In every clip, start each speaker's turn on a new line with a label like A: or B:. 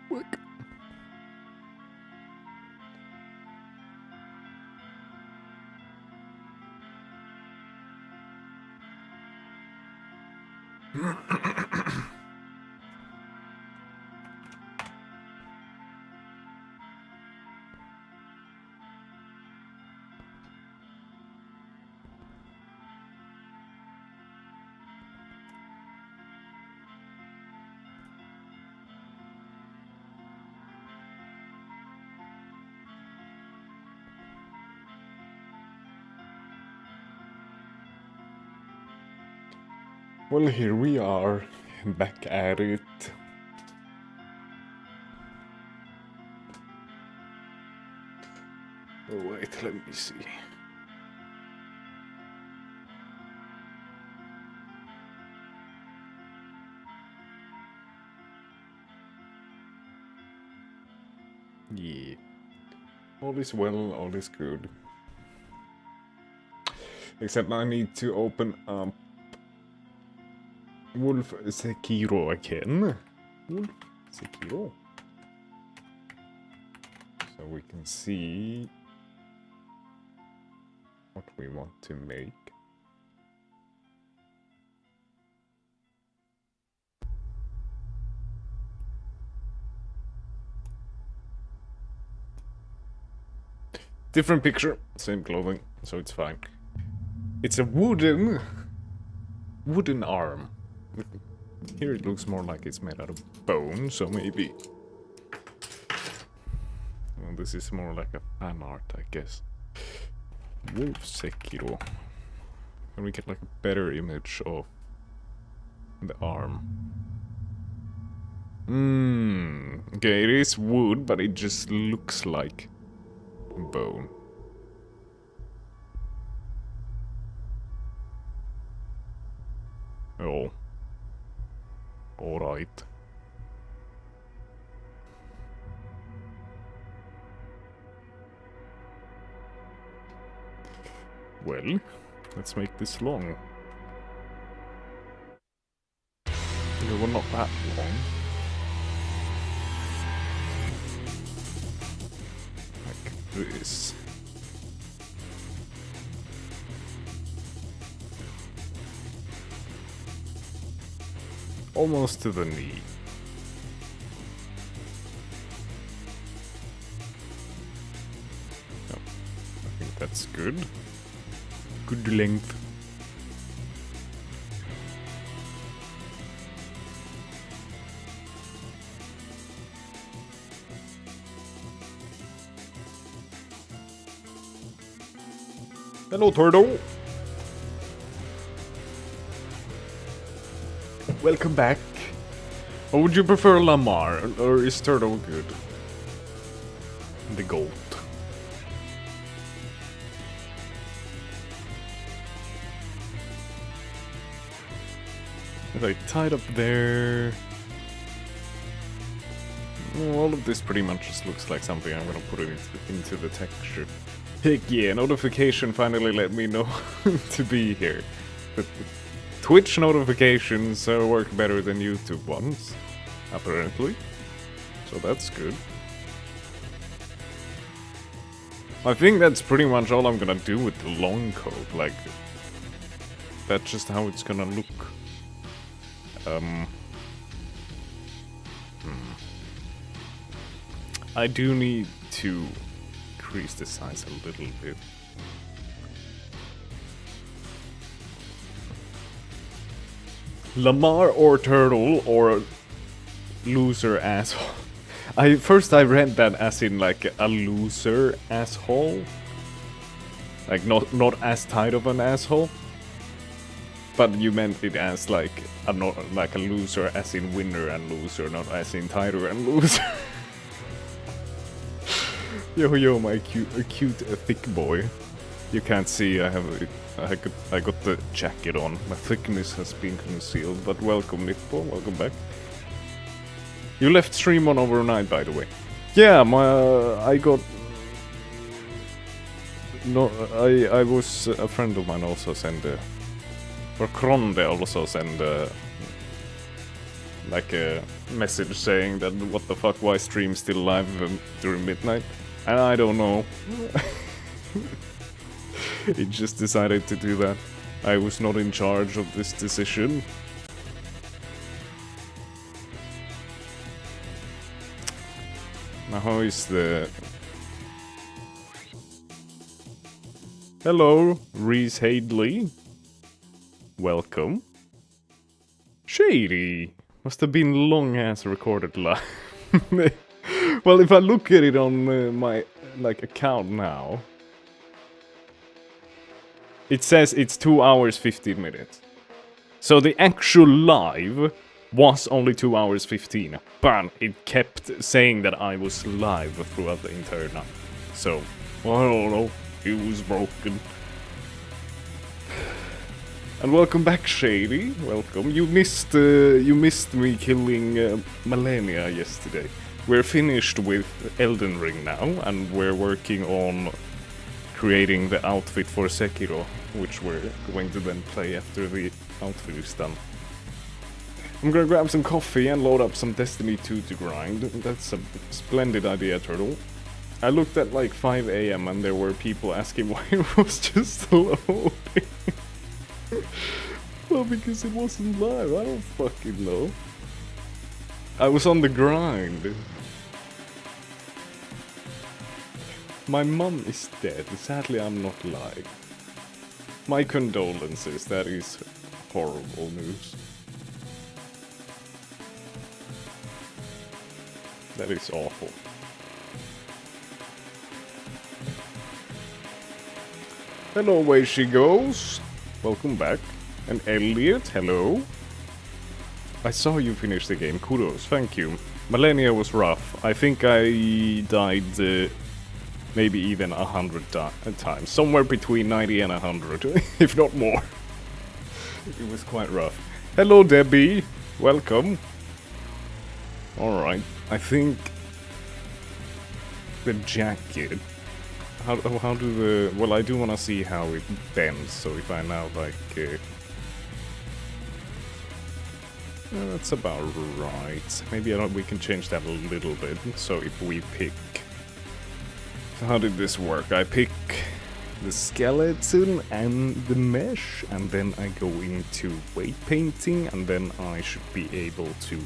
A: Look. Well, here we are, back at it. Oh, wait, let me see. Yeah. All is well, all is good. Except I need to open up Wolf Sekiro again. Wolf Sekiro. So we can see what we want to make. Different picture, same clothing, so it's fine. It's a wooden arm. Here it looks more like it's made out of bone, so maybe. Well, this is more like a fan art, I guess. Wolf Sekiro. Can we get like a better image of the arm? Okay, it is wood, but it just looks like bone. Oh. Alright. Well, let's make this long. Well, not that long. Like this. Almost to the knee. Oh, I think that's good. Good length. Hello, turtle. Welcome back. Or would you prefer Lamar, or is Turtle good? The goat. Are they tied up there? Well, all of this pretty much just looks like something I'm gonna put it into the texture. Heck yeah, notification finally let me know to be here. But Twitch notifications work better than YouTube ones, apparently. So that's good. I think that's pretty much all I'm gonna do with the long coat, like... That's just how it's gonna look. I do need to increase the size a little bit. Lamar or Turtle or loser asshole. First I read that as in like a loser asshole. Like not as tight of an asshole. But you meant it as like a loser as in winner and loser, not as in tighter and loser. Yo, my cute thick boy. You can't see, I got the jacket on. My thickness has been concealed, but welcome Nippo, welcome back. You left stream on overnight, by the way. Yeah, I was, a friend of mine also sent or Kronde also sent like a message saying that what the fuck, why stream still live during midnight? And I don't know. It just decided to do that. I was not in charge of this decision. Now how is the... Hello, Reese Hadley. Welcome. Shady. Must have been long-ass recorded live. Well, if I look at it on my account now, it says it's 2 hours 15 minutes. So the actual live was only 2 hours 15, but it kept saying that I was live throughout the entire night. So, I don't know, it was broken. And welcome back, Shady. Welcome. You missed me killing Malenia yesterday. We're finished with Elden Ring now, and we're working on creating the outfit for Sekiro, which we're going to then play after the outfit is done. I'm gonna grab some coffee and load up some Destiny 2 to grind. That's a splendid idea, Turtle. I looked at like 5 AM and there were people asking why it was just loading. Well, because it wasn't live, I don't fucking know. I was on the grind. My mum is dead, sadly I'm not live. My condolences, that is horrible news. That is awful. Hello, away she goes. Welcome back. And Elliot, hello. I saw you finish the game, kudos, thank you. Malenia was rough. I think I died maybe even 100 times. Somewhere between 90 and 100, if not more. It was quite rough. Hello, Debbie. Welcome. Alright, I think the jacket. How do the... Well, I do want to see how it bends, so if I now like... that's about right. Maybe we can change that a little bit. So if we pick... So how did this work? I pick the skeleton and the mesh, and then I go into weight painting, and then I should be able to...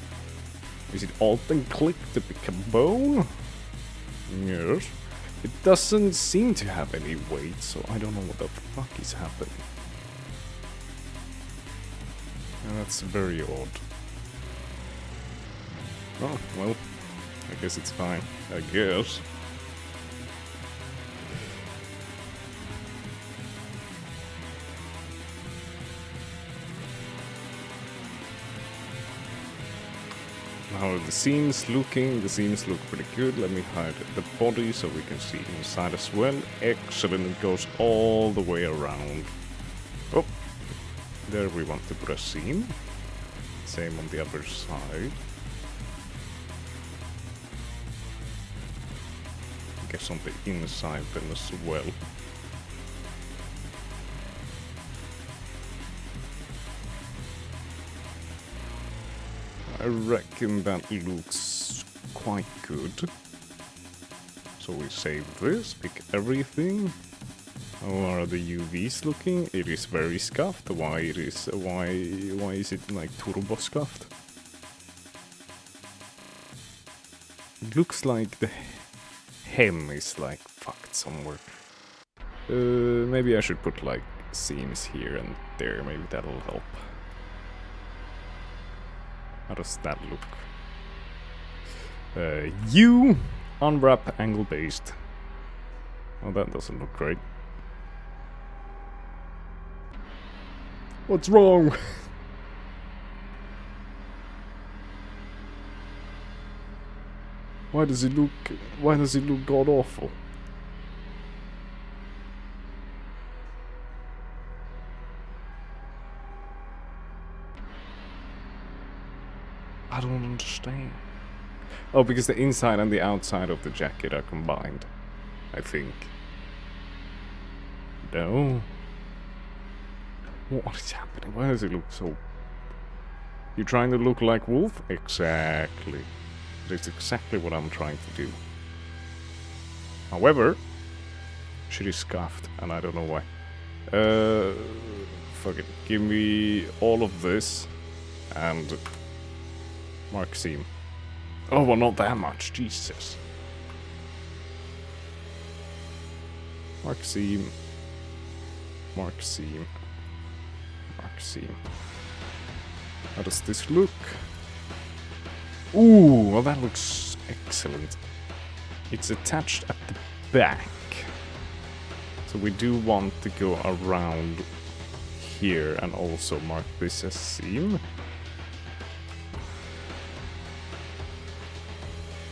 A: Is it Alt and click to pick a bone? Yes. It doesn't seem to have any weight, so I don't know what the fuck is happening. And that's very odd. Oh, well, I guess it's fine. I guess. How are the seams looking? The seams look pretty good. Let me hide the body so we can see inside as well. Excellent, it goes all the way around. Oh, there we want to put a seam. Same on the other side. I guess on the inside then as well. I reckon that looks quite good. So we save this, pick everything. How are the UVs looking? It is very scuffed. Why is it like turbo scuffed? It looks like the hem is like fucked somewhere. Maybe I should put like seams here and there, maybe that'll help. How does that look? Unwrap angle based. Oh, that doesn't look great. What's wrong? Why does it look god awful? I don't understand. Oh, because the inside and the outside of the jacket are combined, I think. No. What is happening? Why does it look so You trying to look like Wolf? Exactly. That's exactly what I'm trying to do. However, shit is scuffed, and I don't know why. Fuck it. Give me all of this, and mark seam. Oh, well, not that much. Jesus. Mark seam. Mark seam. Mark seam. How does this look? Ooh, well that looks excellent. It's attached at the back. So we do want to go around here and also mark this as seam.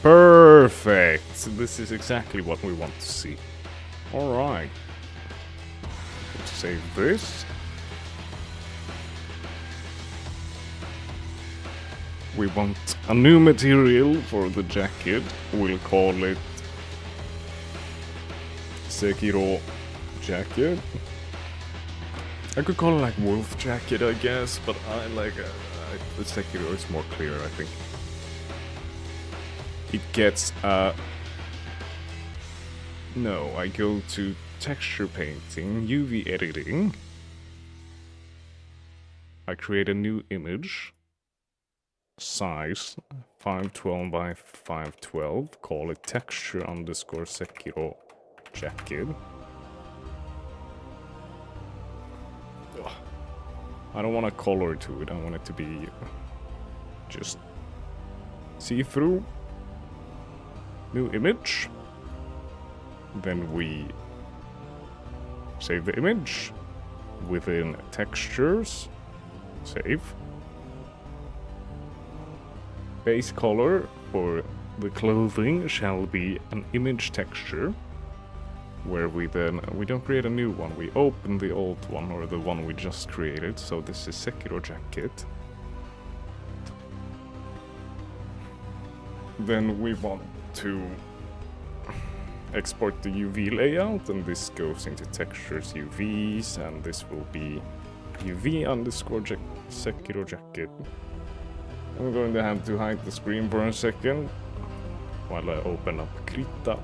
A: Perfect! This is exactly what we want to see. Alright. Let's save this. We want a new material for the jacket. We'll call it Sekiro jacket. I could call it like wolf jacket, I guess, but I like the Sekiro is more clear, I think. It gets no, I go to texture painting, UV editing. I create a new image. Size 512 by 512. Call it texture underscore Sekiro jacket. Ugh. I don't want a color to it. I want it to be just see-through. New image. Then we save the image within textures. Save. Base color for the clothing shall be an image texture, where we don't create a new one, we open the old one or the one we just created. So this is Sekiro jacket. Then we want to export the UV layout, and this goes into textures UVs, and this will be UV underscore Sekiro jacket. I'm going to have to hide the screen for a second while I open up Krita.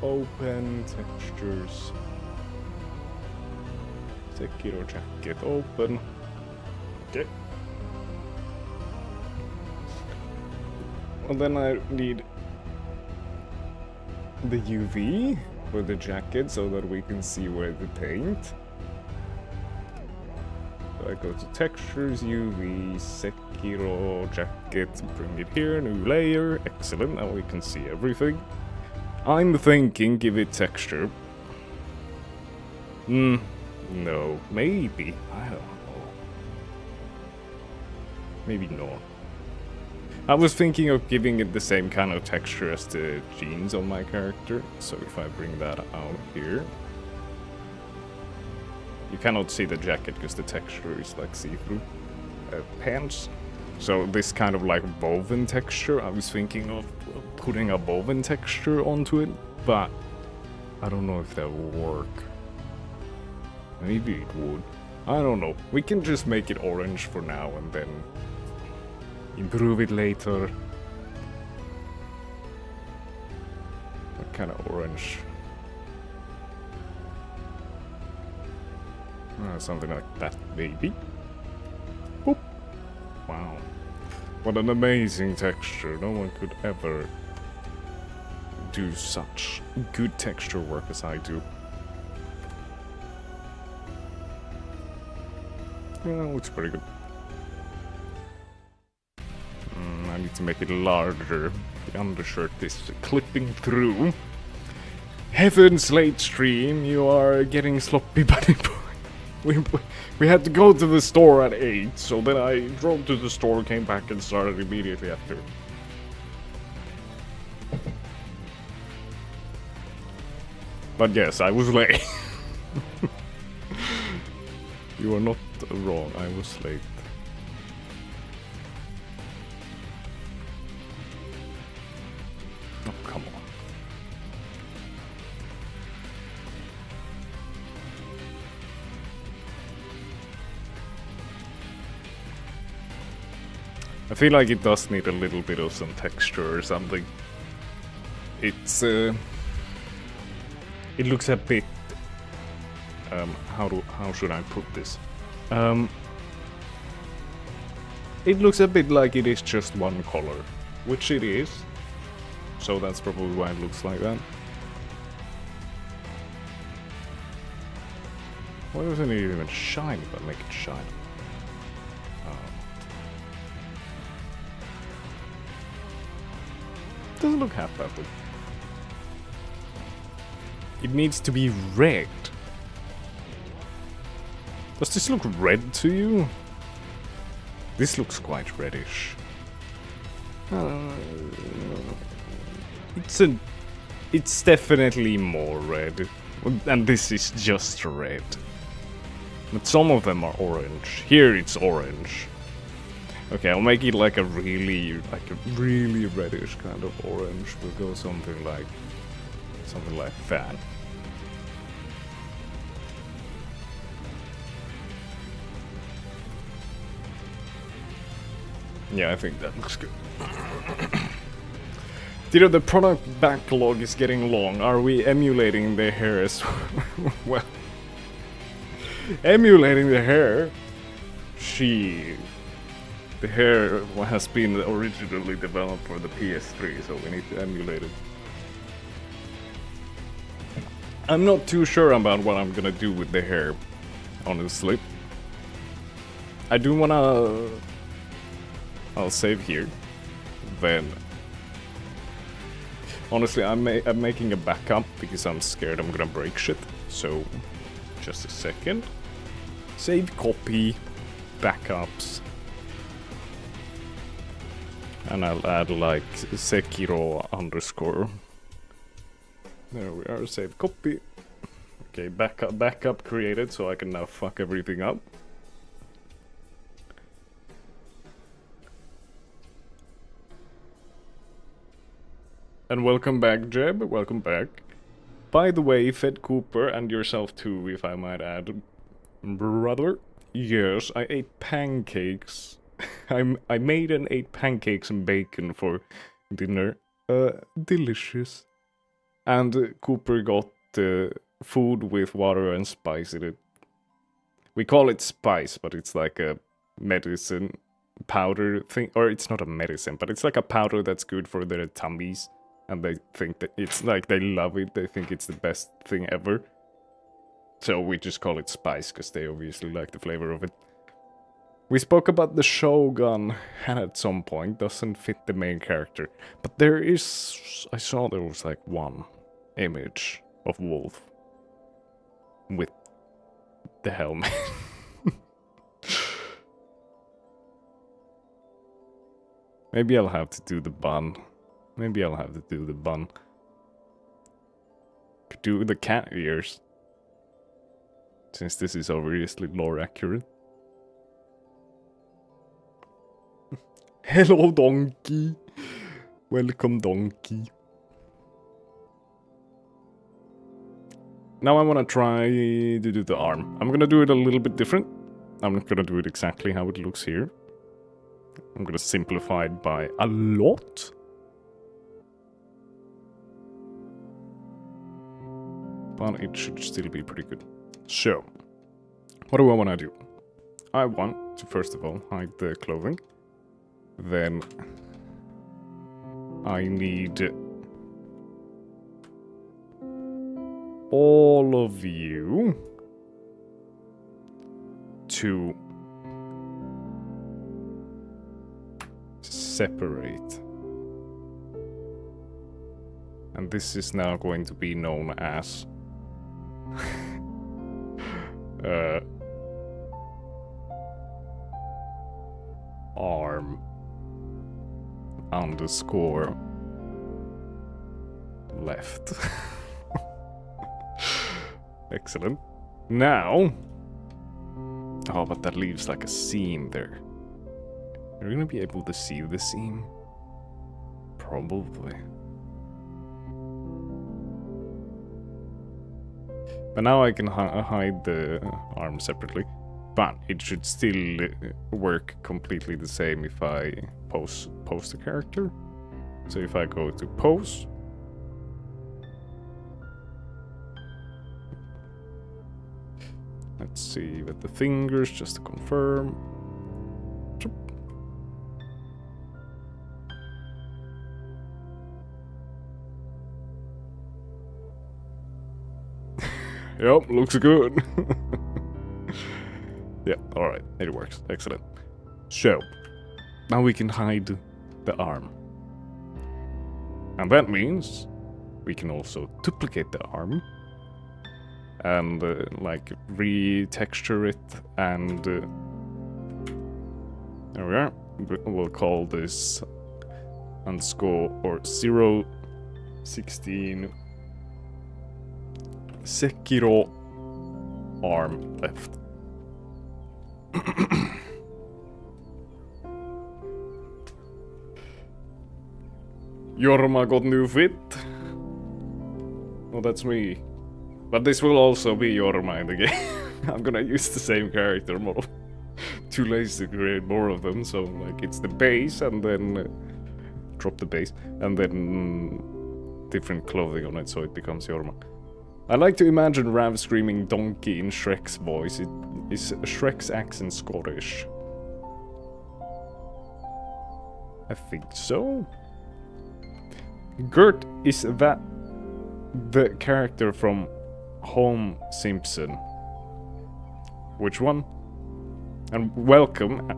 A: Open textures. Sekiro jacket open. Okay. Well, then I need the UV for the jacket so that we can see where the paint. So I go to textures, UV, Sekiro jacket, bring it here, new layer, excellent, now we can see everything. I'm thinking give it texture. No, maybe, I don't know. Maybe not. I was thinking of giving it the same kind of texture as the jeans on my character. So if I bring that out here. You cannot see the jacket because the texture is like see-through. Pants. So this kind of like woven texture, I was thinking of putting a woven texture onto it. But I don't know if that will work. Maybe it would. I don't know. We can just make it orange for now and then improve it later. What kind of orange? Something like that, maybe. Boop. Wow. What an amazing texture. No one could ever do such good texture work as I do. Yeah, looks pretty good. I need to make it larger. The undershirt is clipping through. Heavens, late stream, you are getting sloppy, buddy boy. We had to go to the store at 8, so then I drove to the store, came back and started immediately after. But yes, I was late. You are not wrong, I was late. Oh, come on. I feel like it does need a little bit of some texture or something. It's it looks a bit how should I put this? It looks a bit like it is just one color, which it is. So that's probably why it looks like that. Why doesn't it even shine if I make it shine? Doesn't look half bad. It needs to be red. Does this look red to you? This looks quite reddish. It's definitely more red, and this is just red. But some of them are orange. Here it's orange. Okay, I'll make it like a really reddish kind of orange. We'll go something like that. Yeah, I think that looks good. Tito, the product backlog is getting long. Are we emulating the hair as well? Emulating the hair? The hair has been originally developed for the PS3, so we need to emulate it. I'm not too sure about what I'm gonna do with the hair, honestly. I do wanna... I'll save here. Then... Honestly, I'm making a backup because I'm scared I'm gonna break shit. So, just a second. Save copy, backups. And I'll add like Sekiro _. There we are, save copy. Okay, backup created, so I can now fuck everything up. And welcome back, Jeb, welcome back. By the way, Fed Cooper, and yourself too, if I might add, brother. Yes, I ate pancakes. I made and ate pancakes and bacon for dinner. Delicious. And Cooper got food with water and spice in it. We call it spice, but it's like a medicine powder thing. Or it's not a medicine, but it's like a powder that's good for their tummies. And they think that it's like, they love it. They think it's the best thing ever. So we just call it spice, because they obviously like the flavor of it. We spoke about the Shogun and at some point doesn't fit the main character. But there is... I saw there was like one image of Wolf with the helmet. Maybe I'll have to do the bun. Could do the cat ears. Since this is obviously lore accurate. Hello, donkey. Welcome, donkey. Now I want to try to do the arm. I'm gonna do it a little bit different. I'm not gonna do it exactly how it looks here. I'm gonna simplify it by a lot. But it should still be pretty good. So, what do I want to do? I want to first of all hide the clothing. Then I need all of you to separate. And this is now going to be known as arm _ left. Excellent. Now... Oh, but that leaves like a seam there. You're gonna be able to see the seam? Probably. But now I can hide the arm separately. But it should still work completely the same if I pose the character. So if I go to pose, let's see with the fingers just to confirm. Yep, looks good. Yeah, alright, it works. Excellent. So, now we can hide the arm. And that means we can also duplicate the arm and like retexture it, and there we are. We'll call this underscore or 016 Sekiro arm left. Jorma got new fit. Oh, that's me. But this will also be Jorma in the game. I'm gonna use the same character model. Too lazy to create more of them, so like it's the base and then drop the base and then different clothing on it so it becomes Jorma. I like to imagine Rav screaming donkey in Shrek's voice. Is Shrek's accent Scottish? I think so. Gert, is that the character from Home Simpson? Which one? And welcome,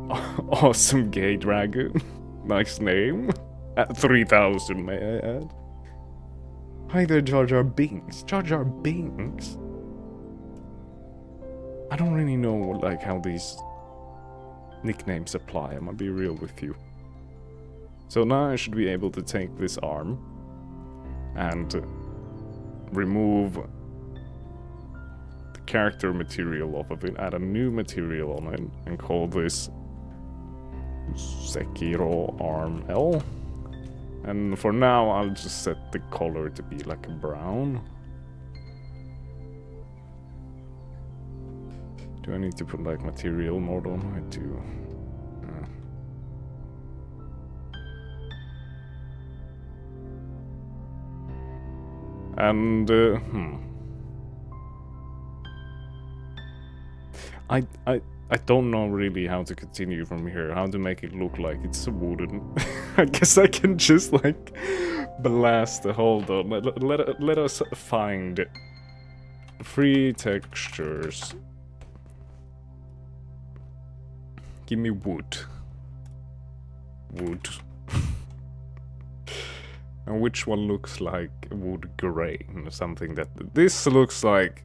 A: awesome gay dragon. Nice name. At 3,000, may I add. Hi there, Jar Jar Binks. Jar Jar Binks? I don't really know like how these nicknames apply, I'm gonna be real with you. So now I should be able to take this arm and remove the character material off of it, add a new material on it, and call this Sekiro Arm L. And for now, I'll just set the color to be like a brown. Do I need to put like material mode on? I do. And I don't know really how to continue from here, how to make it look like it's wooden. I guess I can just like blast the, hold on, let us find free textures. Give me wood. Wood. And which one looks like wood grain or something that... This looks like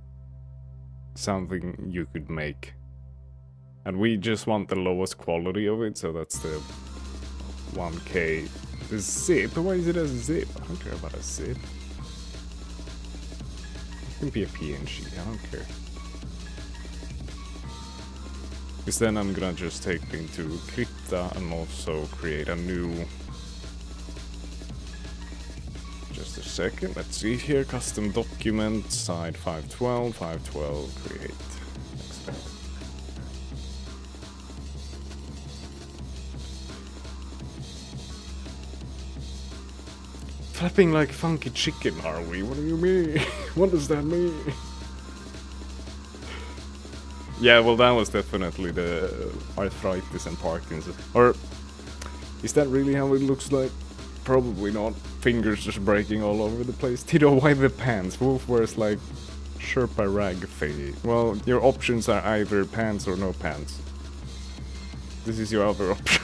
A: something you could make. And we just want the lowest quality of it, so that's the 1K. The zip? Why is it a zip? I don't care about a zip. It can be a PNG, I don't care. Because then I'm gonna just take it into Crypta and also create a new... Just a second, let's see here. Custom document, side 512, 512, create. Expect. Flapping like funky chicken, are we? What do you mean? What does that mean? Yeah, well, that was definitely the arthritis and Parkinson's. Or is that really how it looks like? Probably not. Fingers just breaking all over the place. Tito, why the pants? Wolf wears like Sherpa rag thingy. Well, your options are either pants or no pants. This is your other option.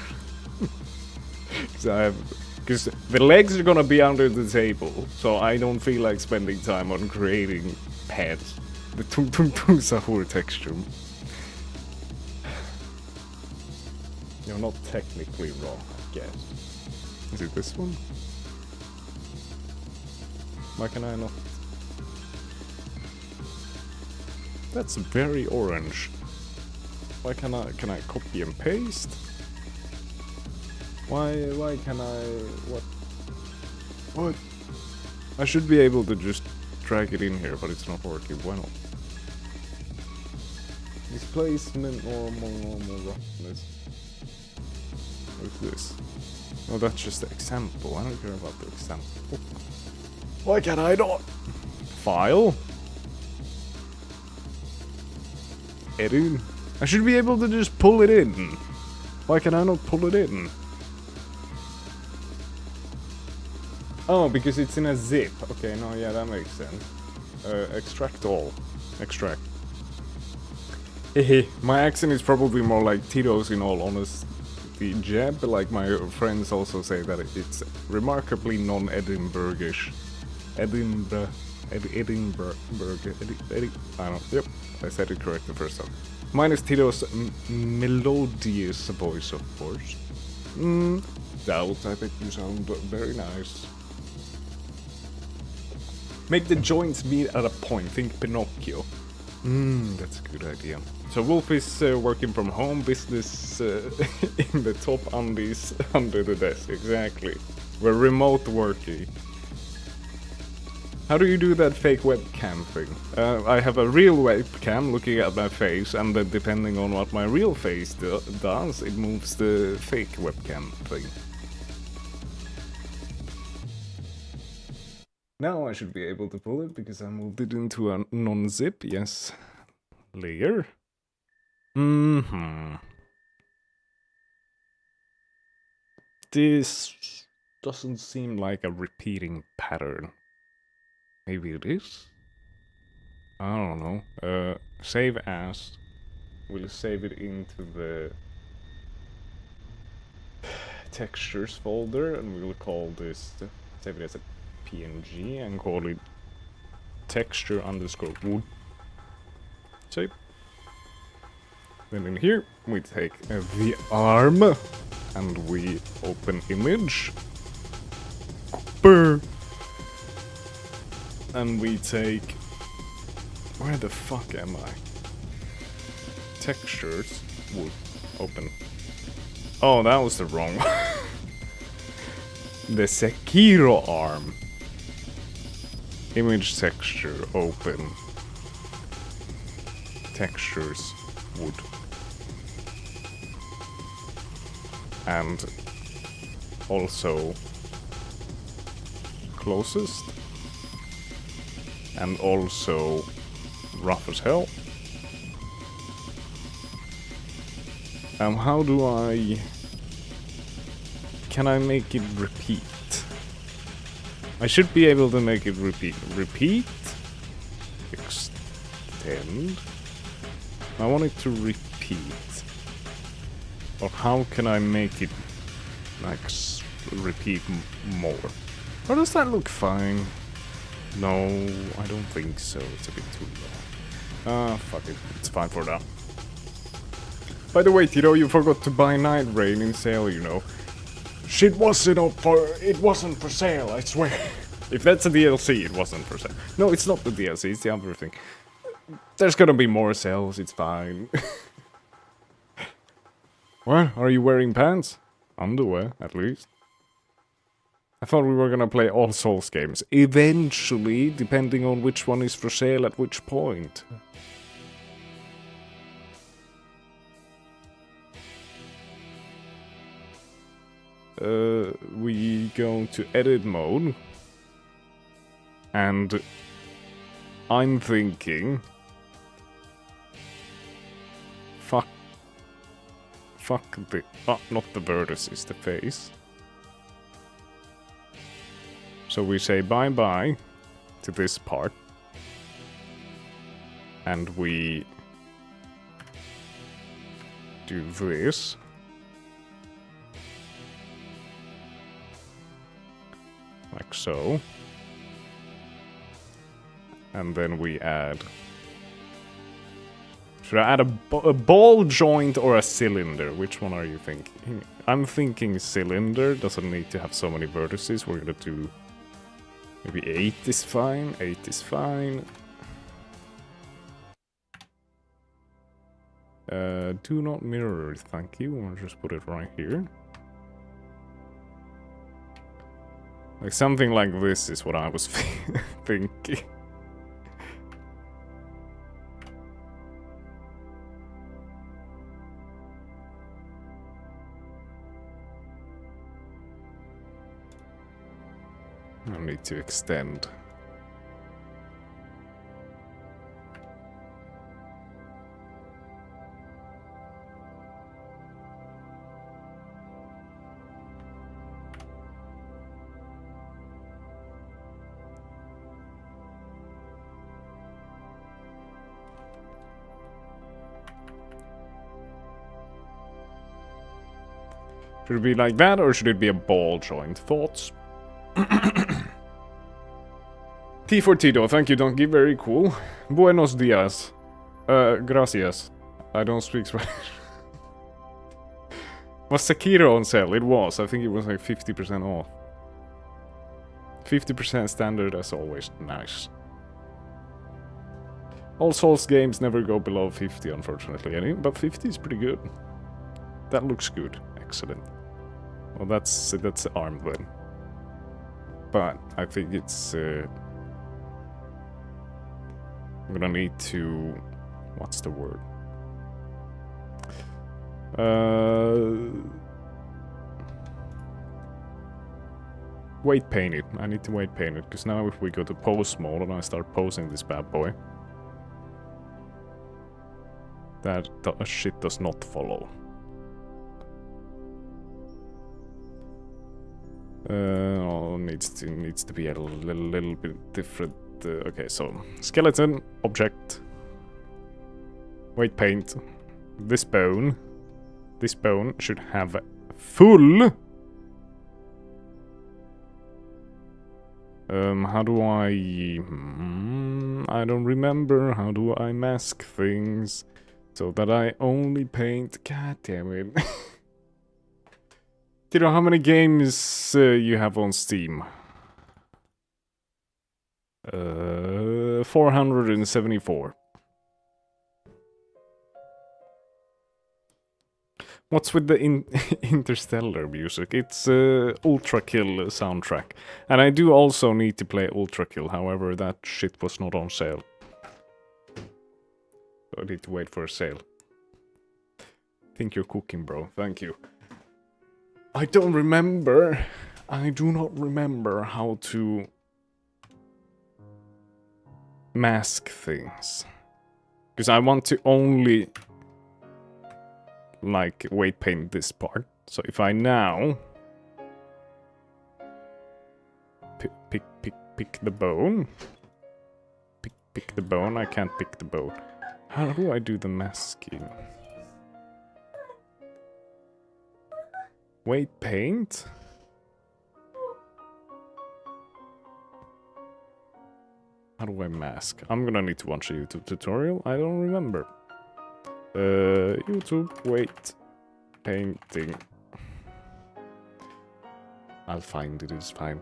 A: Because the legs are gonna be under the table, so I don't feel like spending time on creating pants. The tung tung tung sahur texture. You're not technically wrong, I guess. Is it this one? Why can I not? That's very orange. Why can I copy and paste? Why can I, what? I should be able to just drag it in here, but it's not working. Why not? Displacement, normal roughness. What's this? Oh, that's just the example. I don't care about the example. Why can't I not? File? Edit? I should be able to just pull it in. Why can I not pull it in? Oh, because it's in a zip. Okay, no, yeah, that makes sense. Extract all. Extract. Hehe, my accent is probably more like Tito's in all honesty. Jeb, like my friends also say that it's remarkably non-Edinburghish. Edinburgh. I don't know. Yep, I said it correct the first time. Minus Tito's melodious voice, of course. Doubt, I think you sound very nice. Make the joints meet at a point, think Pinocchio. That's a good idea. So Wolf is working from home, business in the top undies under the desk, exactly. We're remote working. How do you do that fake webcam thing? I have a real webcam looking at my face, and then depending on what my real face does, it moves the fake webcam thing. Now I should be able to pull it because I moved it into a non-zip, yes. Layer. This doesn't seem like a repeating pattern. Maybe it is? I don't know. Save as. We'll save it into the textures folder, and we'll call this, save it as a PNG and call it texture underscore wood. Save. Then in here we take the arm and we open image. Brr. And we take, where the fuck am I? Textures wood open. Oh, that was the wrong one. The Sekiro arm. Image texture open. Textures wood. And also closest. And also rough as hell. How do I... Can I make it repeat? I should be able to make it repeat. Repeat? Extend? I want it to repeat. Or how can I make it, like, repeat more? Or does that look fine? No, I don't think so. It's a bit too low. Fuck it. It's fine for now. By the way, Tito, you forgot to buy Night Rain in sale, you know. Shit wasn't for sale, I swear. If that's a DLC, it wasn't for sale. No, it's not the DLC, it's the other thing. There's gonna be more sales, it's fine. What? Are you wearing pants? Underwear, at least. I thought we were gonna play all Souls games. Eventually, depending on which one is for sale at which point. We go to edit mode. And I'm thinking... Fuck the... Oh, not the vertices, the face. So we say bye-bye to this part. And we... do this. Like so. And then we add... Should I add a ball joint or a cylinder? Which one are you thinking? I'm thinking cylinder. Doesn't need to have so many vertices. We're gonna do... maybe 8 is fine. 8 is fine. Do not mirror, thank you. I'll just put it right here. Like something like this is what I was thinking. I need to extend. Should it be like that, or should it be a ball joint? Thoughts? T for Tito, thank you, Donkey, very cool. Buenos dias. Gracias. I don't speak Spanish. Was Sekiro on sale? It was. I think it was like 50% off. 50% standard as always. Nice. All Souls games never go below 50, unfortunately, but 50 is pretty good. That looks good. Excellent. Well, that's ARM then. But I think it's... I'm gonna need to... What's the word? Weight paint it. I need to weight paint it, because now if we go to pose mode and I start posing this bad boy, that shit does not follow. Needs to be a little bit different. Okay, so skeleton object, weight paint. This bone should have full. How do I? I don't remember. How do I mask things so that I only paint? God damn it. Do you know how many games you have on Steam? 474. What's with the Interstellar music? It's Ultra Kill soundtrack. And I do also need to play Ultra Kill, however that shit was not on sale. So I need to wait for a sale. Think you're cooking, bro. Thank you. I don't remember. I do not remember how to mask things. Because I want to only like weight paint this part. So if I now pick the bone. Pick the bone. I can't pick the bone. How do I do the masking? Weight paint? How do I mask? I'm gonna need to watch a YouTube tutorial. I don't remember. YouTube weight painting. I'll find it, it's fine.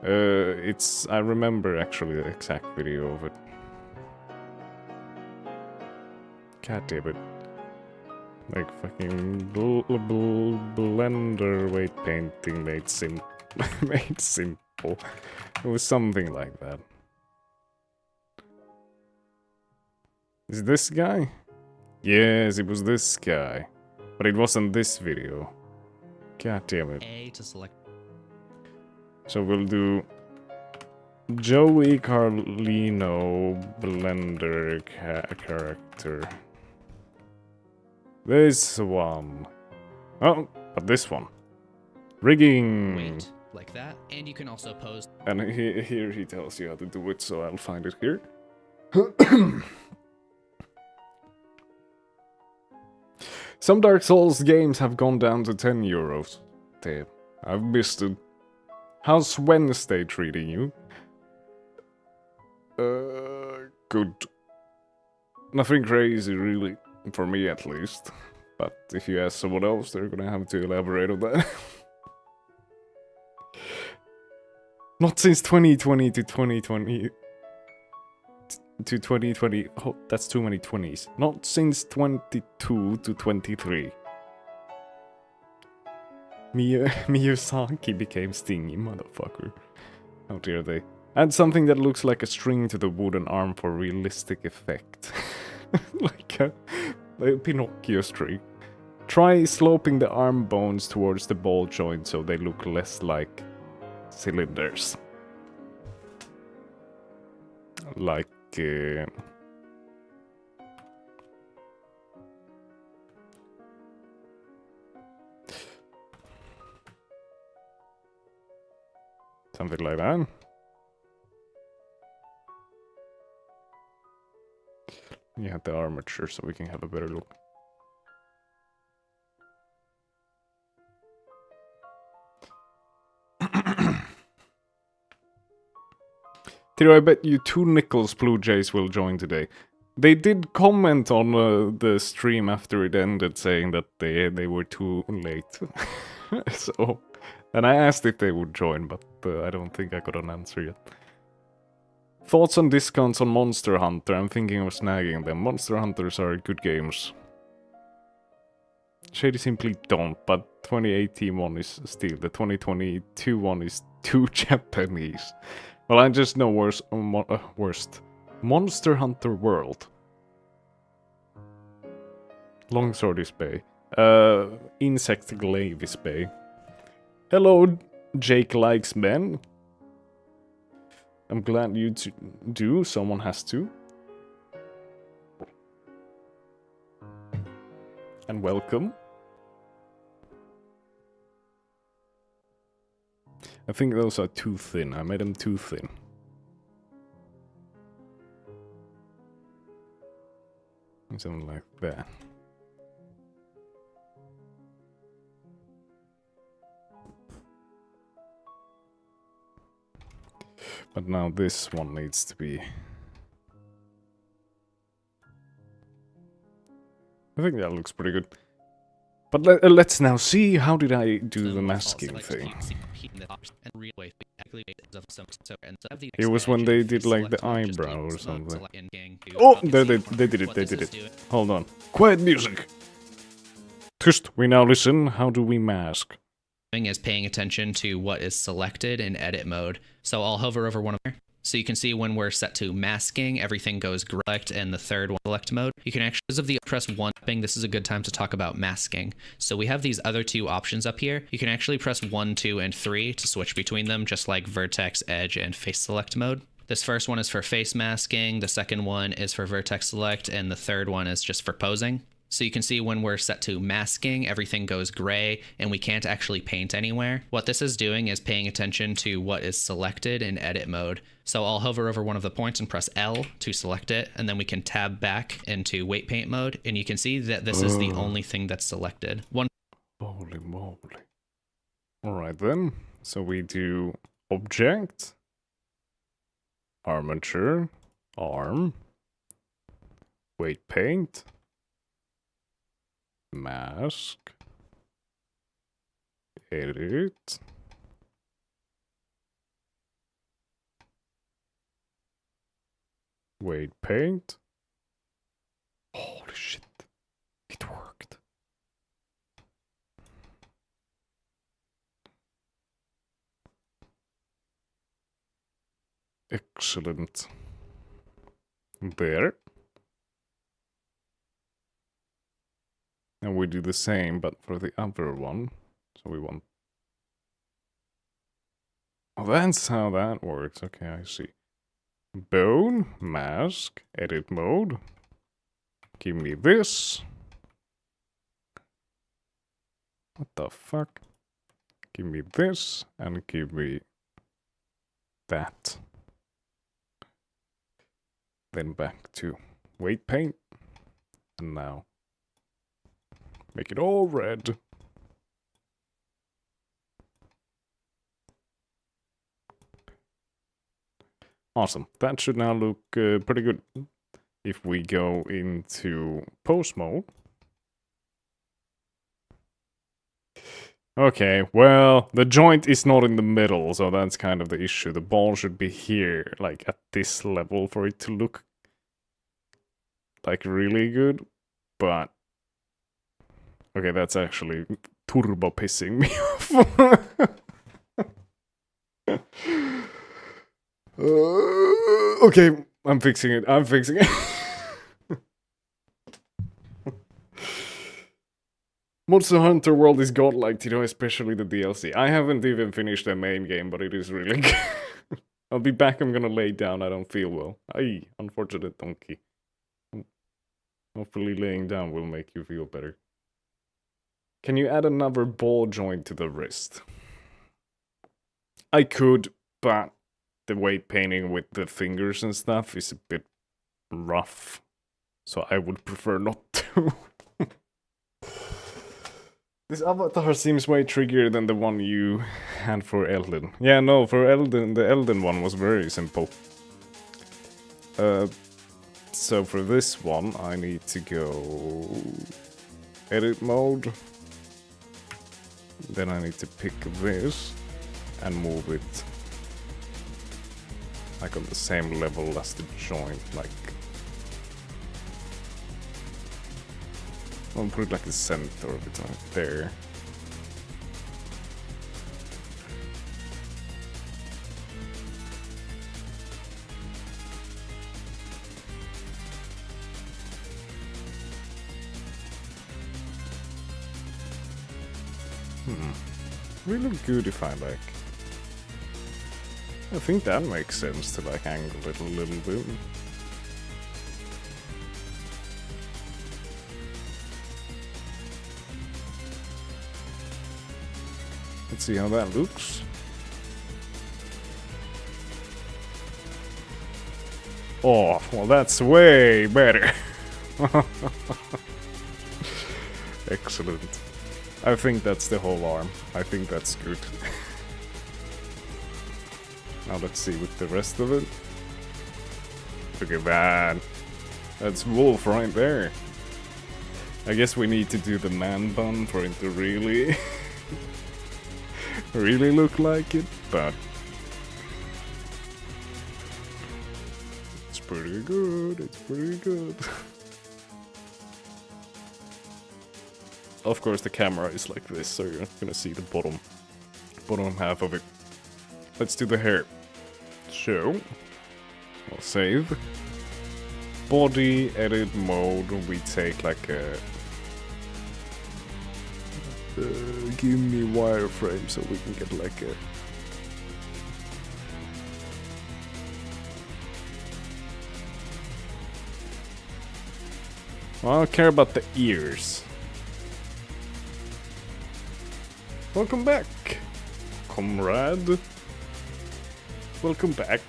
A: I remember actually the exact video of it. God damn it. Like fucking Blender weight painting made simple. It was something like that. Is this guy? Yes, it was this guy. But it wasn't this video. God damn it.
B: A to select.
A: So we'll do Joey Carlino Blender character. This one. Oh, but this one. Rigging.
B: Wait, like that. And you can also pose.
A: And here he tells you how to do it, so I'll find it here. Some Dark Souls games have gone down to 10 euros. Damn, I've missed it. How's Wednesday treating you? Good. Nothing crazy, really. For me, at least. But if you ask someone else, they're gonna have to elaborate on that. Not since 2020 to 2020... to 2020... Oh, that's too many 20s. Not since 22 to 23. Miyazaki became Stingy, motherfucker. How dare they. Add something that looks like a string to the wooden arm for realistic effect. like a Pinocchio string. Try sloping the arm bones towards the ball joint so they look less like cylinders. like... something like that. You have the armature so we can have a better look. Tiro, I bet you 2 nickels Blue Jays will join today. They did comment on the stream after it ended saying that they were too late. So, and I asked if they would join, but I don't think I got an answer yet. Thoughts on discounts on Monster Hunter? I'm thinking of snagging them. Monster Hunters are good games. Shady simply don't, but 2018 one is still. The 2022 one is too Japanese. Well, I just know worst. Monster Hunter World. Longsword is Bay. Insect Glaive is Bay. Hello, Jake likes men. I'm glad you do. Someone has to. And welcome. I think those are too thin. I made them too thin. Something like that. But now this one needs to be... I think that looks pretty good. But let's now see, how did I do the masking thing? It was when they did like the eyebrow or something. Oh, they did it. Hold on. Quiet music! Tyst, we now listen. How do we mask?
B: Is paying attention to what is selected in edit mode. So I'll hover over one of them. So you can see when we're set to masking, everything goes select, and the third one select mode. You can actually, because of the press 1 thing, this is a good time to talk about masking. So we have these other 2 options up here. You can actually press 1, 2, and 3 to switch between them, just like vertex, edge, and face select mode. This first one is for face masking, the second one is for vertex select, and the third one is just for posing. So you can see when we're set to masking, everything goes gray and we can't actually paint anywhere. What this is doing is paying attention to what is selected in edit mode. So I'll hover over one of the points and press L to select it, and then we can tab back into weight paint mode, and you can see that this is the only thing that's selected.
A: Holy moly. Alright then, so we do object, armature, arm, weight paint, mask, edit, weight paint. Holy shit, it worked. Excellent. There. And we do the same, but for the other one. So we want... Oh, that's how that works. Okay, I see. Bone, mask, edit mode. Give me this. What the fuck? Give me this, and give me that. Then back to weight paint. And now make it all red. Awesome. That should now look pretty good. If we go into pose mode. Okay, well, the joint is not in the middle, so that's kind of the issue. The ball should be here, like at this level, for it to look like really good, but... Okay, that's actually turbo pissing me off. Okay, I'm fixing it. Monster Hunter World is godlike, you know, especially the DLC. I haven't even finished the main game, but it is really good. I'll be back, I'm gonna lay down, I don't feel well. Ay, unfortunate donkey. Hopefully laying down will make you feel better. Can you add another ball joint to the wrist? I could, but the weight painting with the fingers and stuff is a bit rough. So I would prefer not to. This avatar seems way trickier than the one you had for Elden. Yeah, no, for Elden, the Elden one was very simple. So for this one, I need to go edit mode. Then I need to pick this and move it like on the same level as the joint, like I'll put it like the center of it right there. We look good if I like. I think that makes sense to like angle it a little bit. Let's see how that looks. Oh, well that's way better. Excellent. I think that's the whole arm. I think that's good. Now let's see with the rest of it. Look at that. That's wolf right there. I guess we need to do the man bun for it to really... really look like it, but... it's pretty good, it's pretty good. Of course the camera is like this, so you're not gonna see the bottom half of it. Let's do the hair. So, I'll save. Body edit mode, we take like a... give me wireframe so we can get like a... well, I don't care about the ears. Welcome back, comrade. Welcome back.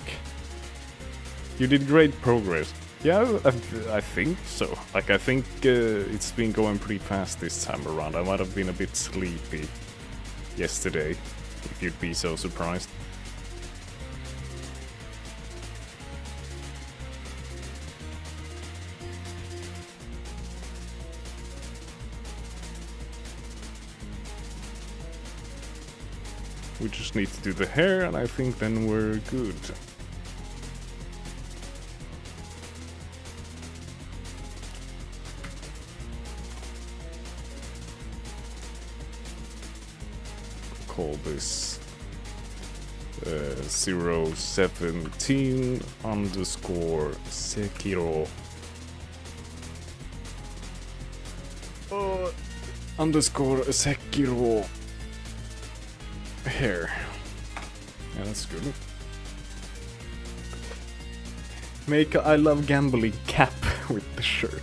A: You did great progress. Yeah, I think so. Like, I think it's been going pretty fast this time around. I might have been a bit sleepy yesterday, if you'd be so surprised. We just need to do the hair, and I think then we're good. Call this 017 underscore Sekiro underscore Sekiro hair. Yeah, that's good. Make a I love gambling cap with the shirt.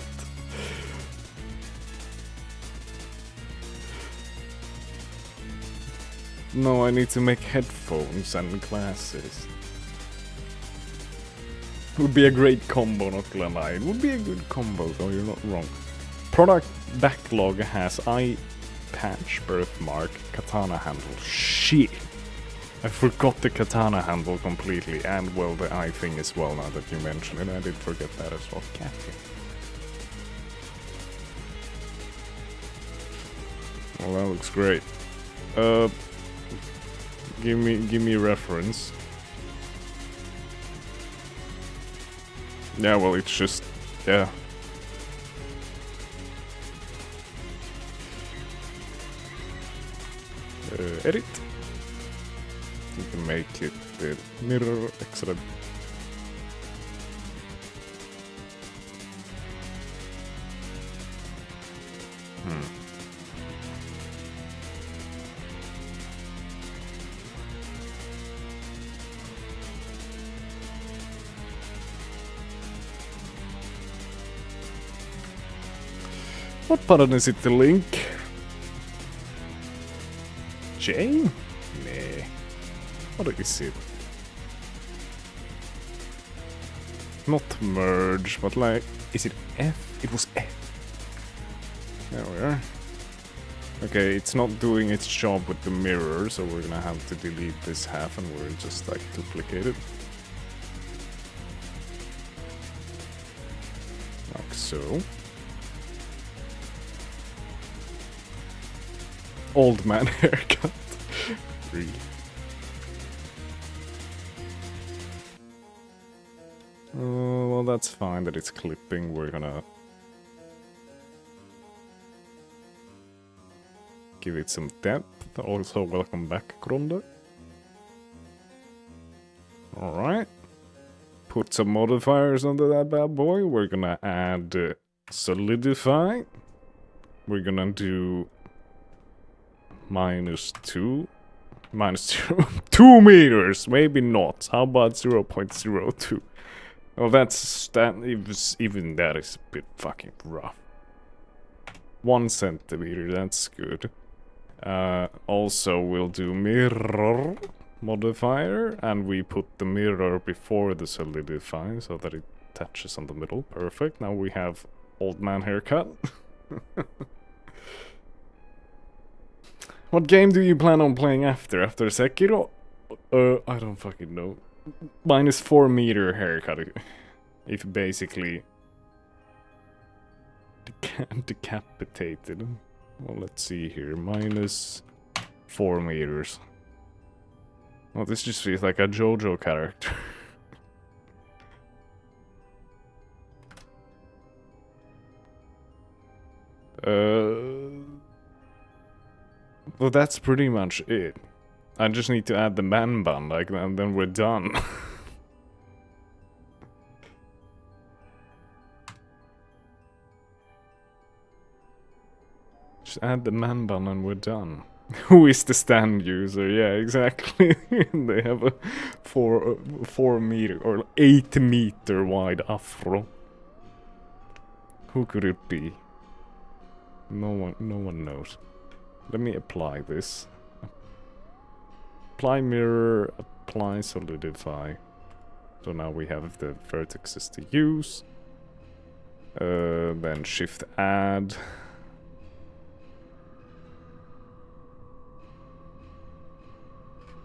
A: No, I need to make headphones and glasses. Would be a great combo, not gonna lie. It would be a good combo, though, you're not wrong. Product backlog has eye patch, birthmark, katana handle. Shit! I forgot the katana handle completely, and well, the eye thing as well, now that you mention it. I did forget that as well. Cathy. Well, that looks great. Give me a reference. Yeah, well, it's just, yeah. Edit. You can make it mirror. Excellent. What button is it to link? J? Nah. What is it? Not merge, but like, is it F? It was F. There we are. Okay, it's not doing its job with the mirror, so we're gonna have to delete this half and we'll just like duplicate it. Like so. Old man haircut. Really. Well, that's fine that it's clipping. We're gonna give it some depth. Also, welcome back, Gronda. Alright. Put some modifiers under that bad boy. We're gonna add solidify. We're gonna do -2. -2 meters. Maybe not. How about 0.02? Well, even that is a bit fucking rough. 1 centimeter, that's good. Also, we'll do mirror modifier, and we put the mirror before the solidify so that it touches on the middle. Perfect. Now we have old man haircut. What game do you plan on playing after? After Sekiro? I don't fucking know. -4 meter haircut. If basically decapitated. Well, let's see here. -4 meters. Well, this just feels like a JoJo character. Well, that's pretty much it. I just need to add the man bun, like, and then we're done. Just add the man bun and we're done. Who is the stand user? Yeah, exactly. They have a 4 meter or 8 meter wide afro. Who could it be? No one knows. Let me apply this. Apply mirror, apply solidify. So now we have the vertices to use. Then shift add.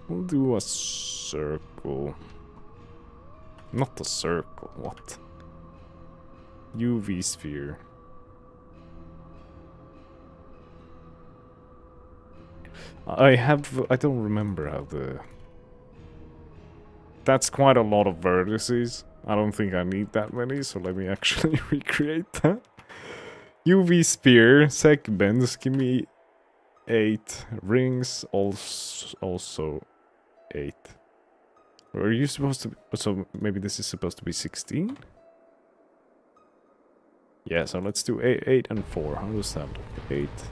A: We'll do a circle. Not a circle, what? UV sphere. I don't remember how the... That's quite a lot of vertices. I don't think I need that many, so let me actually recreate that. UV sphere, segments, give me 8 rings, also 8. Are you supposed to... So maybe this is supposed to be 16? Yeah, so let's do 8 and 4. How does that look? 8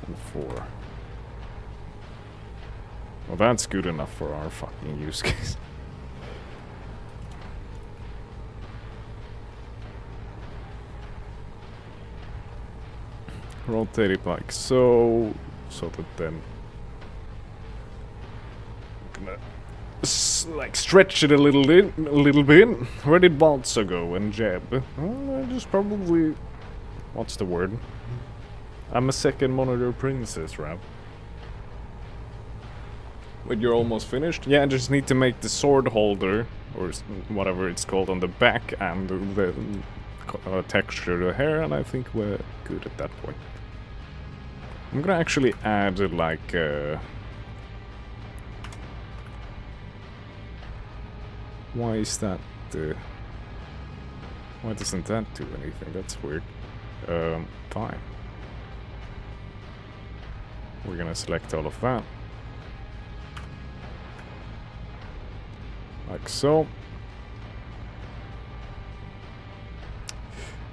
A: and 4. Well, that's good enough for our fucking use case. Rotate it like so, so that then I'm gonna like stretch it a little bit. Where did Balsa go and Jeb? Well, just probably, what's the word? I'm a second monitor princess, right? But you're almost finished? Yeah, I just need to make the sword holder, or whatever it's called, on the back and the texture to the hair, and I think we're good at that point. I'm gonna actually add, like, why is that, why doesn't that do anything? That's weird. Fine. We're gonna select all of that. Like so.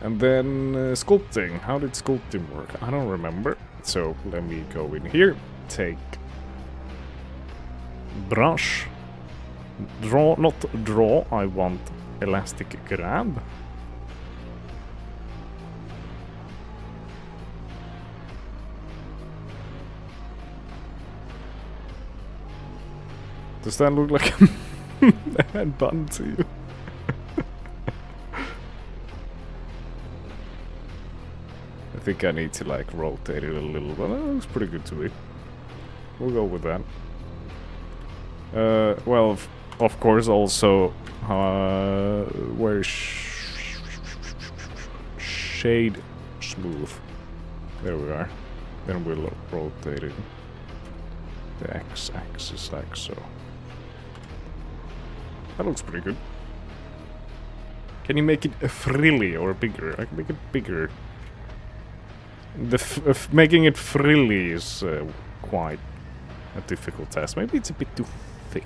A: And then sculpting. How did sculpting work? I don't remember. So let me go in here. Take brush. Draw, not draw. I want elastic grab. Does that look like a head button to you? I think I need to like rotate it a little, but that looks pretty good to me. We'll go with that. Well, of course, also where shade smooth. There we are. Then we'll rotate it. The x-axis like so. That looks pretty good. Can you make it frilly or bigger? I can make it bigger. Making it frilly is quite a difficult task. Maybe it's a bit too thick.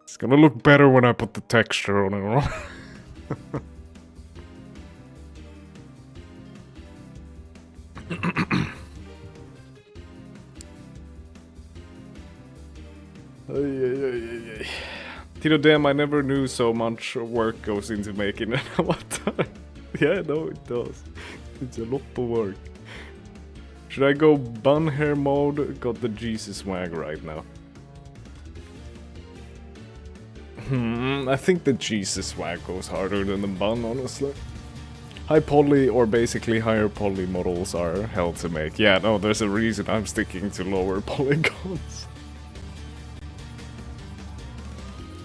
A: It's gonna look better when I put the texture on it. Tito damn, I never knew so much work goes into making an avatar. Yeah, no, it does. It's a lot of work. Should I go bun hair mode? Got the Jesus swag right now. I think the Jesus swag goes harder than the bun, honestly. High poly or basically higher poly models are hell to make. Yeah, no, there's a reason I'm sticking to lower polygons.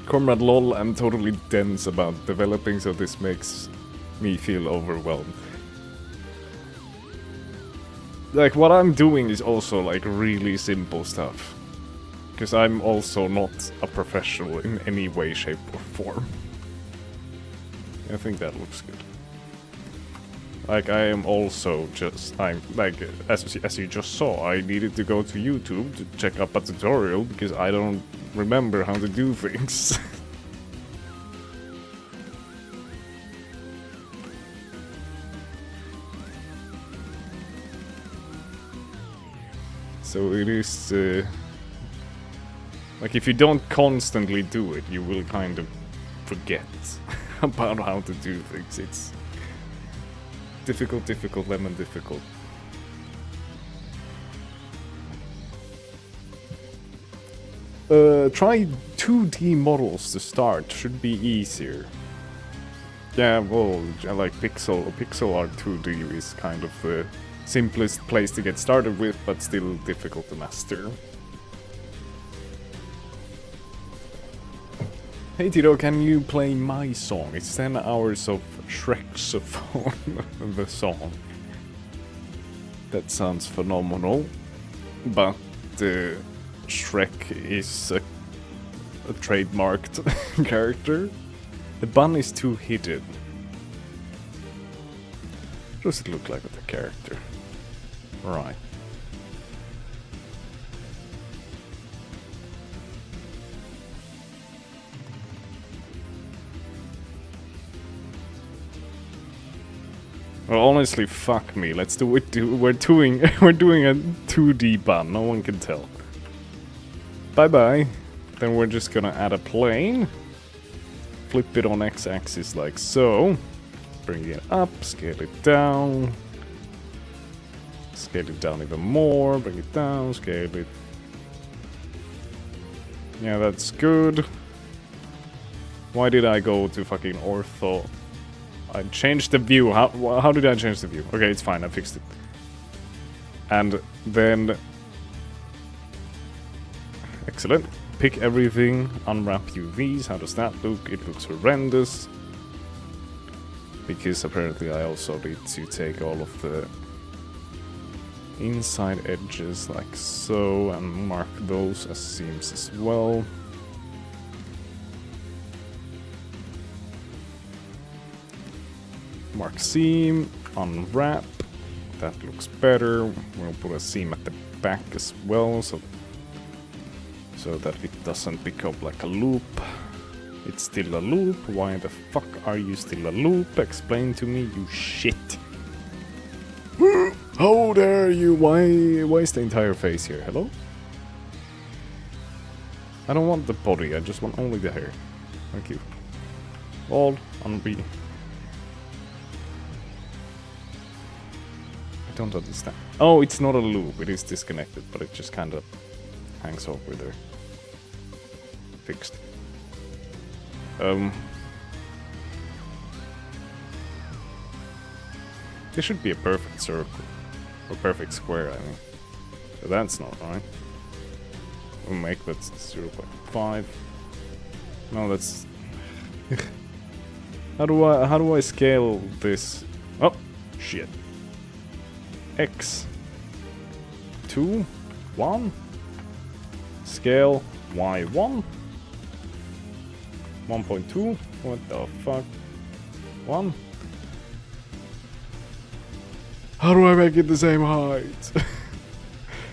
A: Comrade lol, I'm totally dense about developing, so this makes me feel overwhelmed. Like, what I'm doing is also, like, really simple stuff. Because I'm also not a professional in any way, shape, or form. I think that looks good. Like, I am also just... I'm, like, as you just saw, I needed to go to YouTube to check up a tutorial, because I don't remember how to do things. So it is... like, if you don't constantly do it, you will kind of forget about how to do things. It's difficult, lemon difficult. Try 2D models to start, should be easier. Yeah, well, like pixel art 2D is kind of the simplest place to get started with, but still difficult to master. Hey Tito, can you play my song? It's 10 hours of Shrek-sophone, the song. That sounds phenomenal. But Shrek is a trademarked character. The bun is too hidden. What does it look like with the character? Right. Well, honestly, fuck me. Let's do it. We're doing a 2D bun. No one can tell. Bye bye. Then we're just gonna add a plane. Flip it on x-axis like so. Bring it up. Scale it down. Scale it down even more. Bring it down. Scale it. Yeah, that's good. Why did I go to fucking ortho? I changed the view. How did I change the view? Okay, it's fine. I fixed it. And then... Excellent. Pick everything. Unwrap UVs. How does that look? It looks horrendous. Because apparently I also need to take all of the inside edges like so and mark those as seams as well. Mark seam, unwrap, that looks better. We'll put a seam at the back as well, so that it doesn't become like a loop. It's still a loop. Why the fuck are you still a loop? Explain to me, you shit. How dare you? Why is the entire face here? Hello? I don't want the body, I just want only the hair. Thank you. All on B. I don't understand. Oh, it's not a loop, it is disconnected, but it just kind of hangs over there. Fixed. This should be a perfect circle. Or perfect square, I mean. So that's not right. We'll make that 0.5. No, that's... How do I scale this? Oh, shit. X. 2, 1. Scale Y1. 1.2. What the fuck? 1. How do I make it the same height?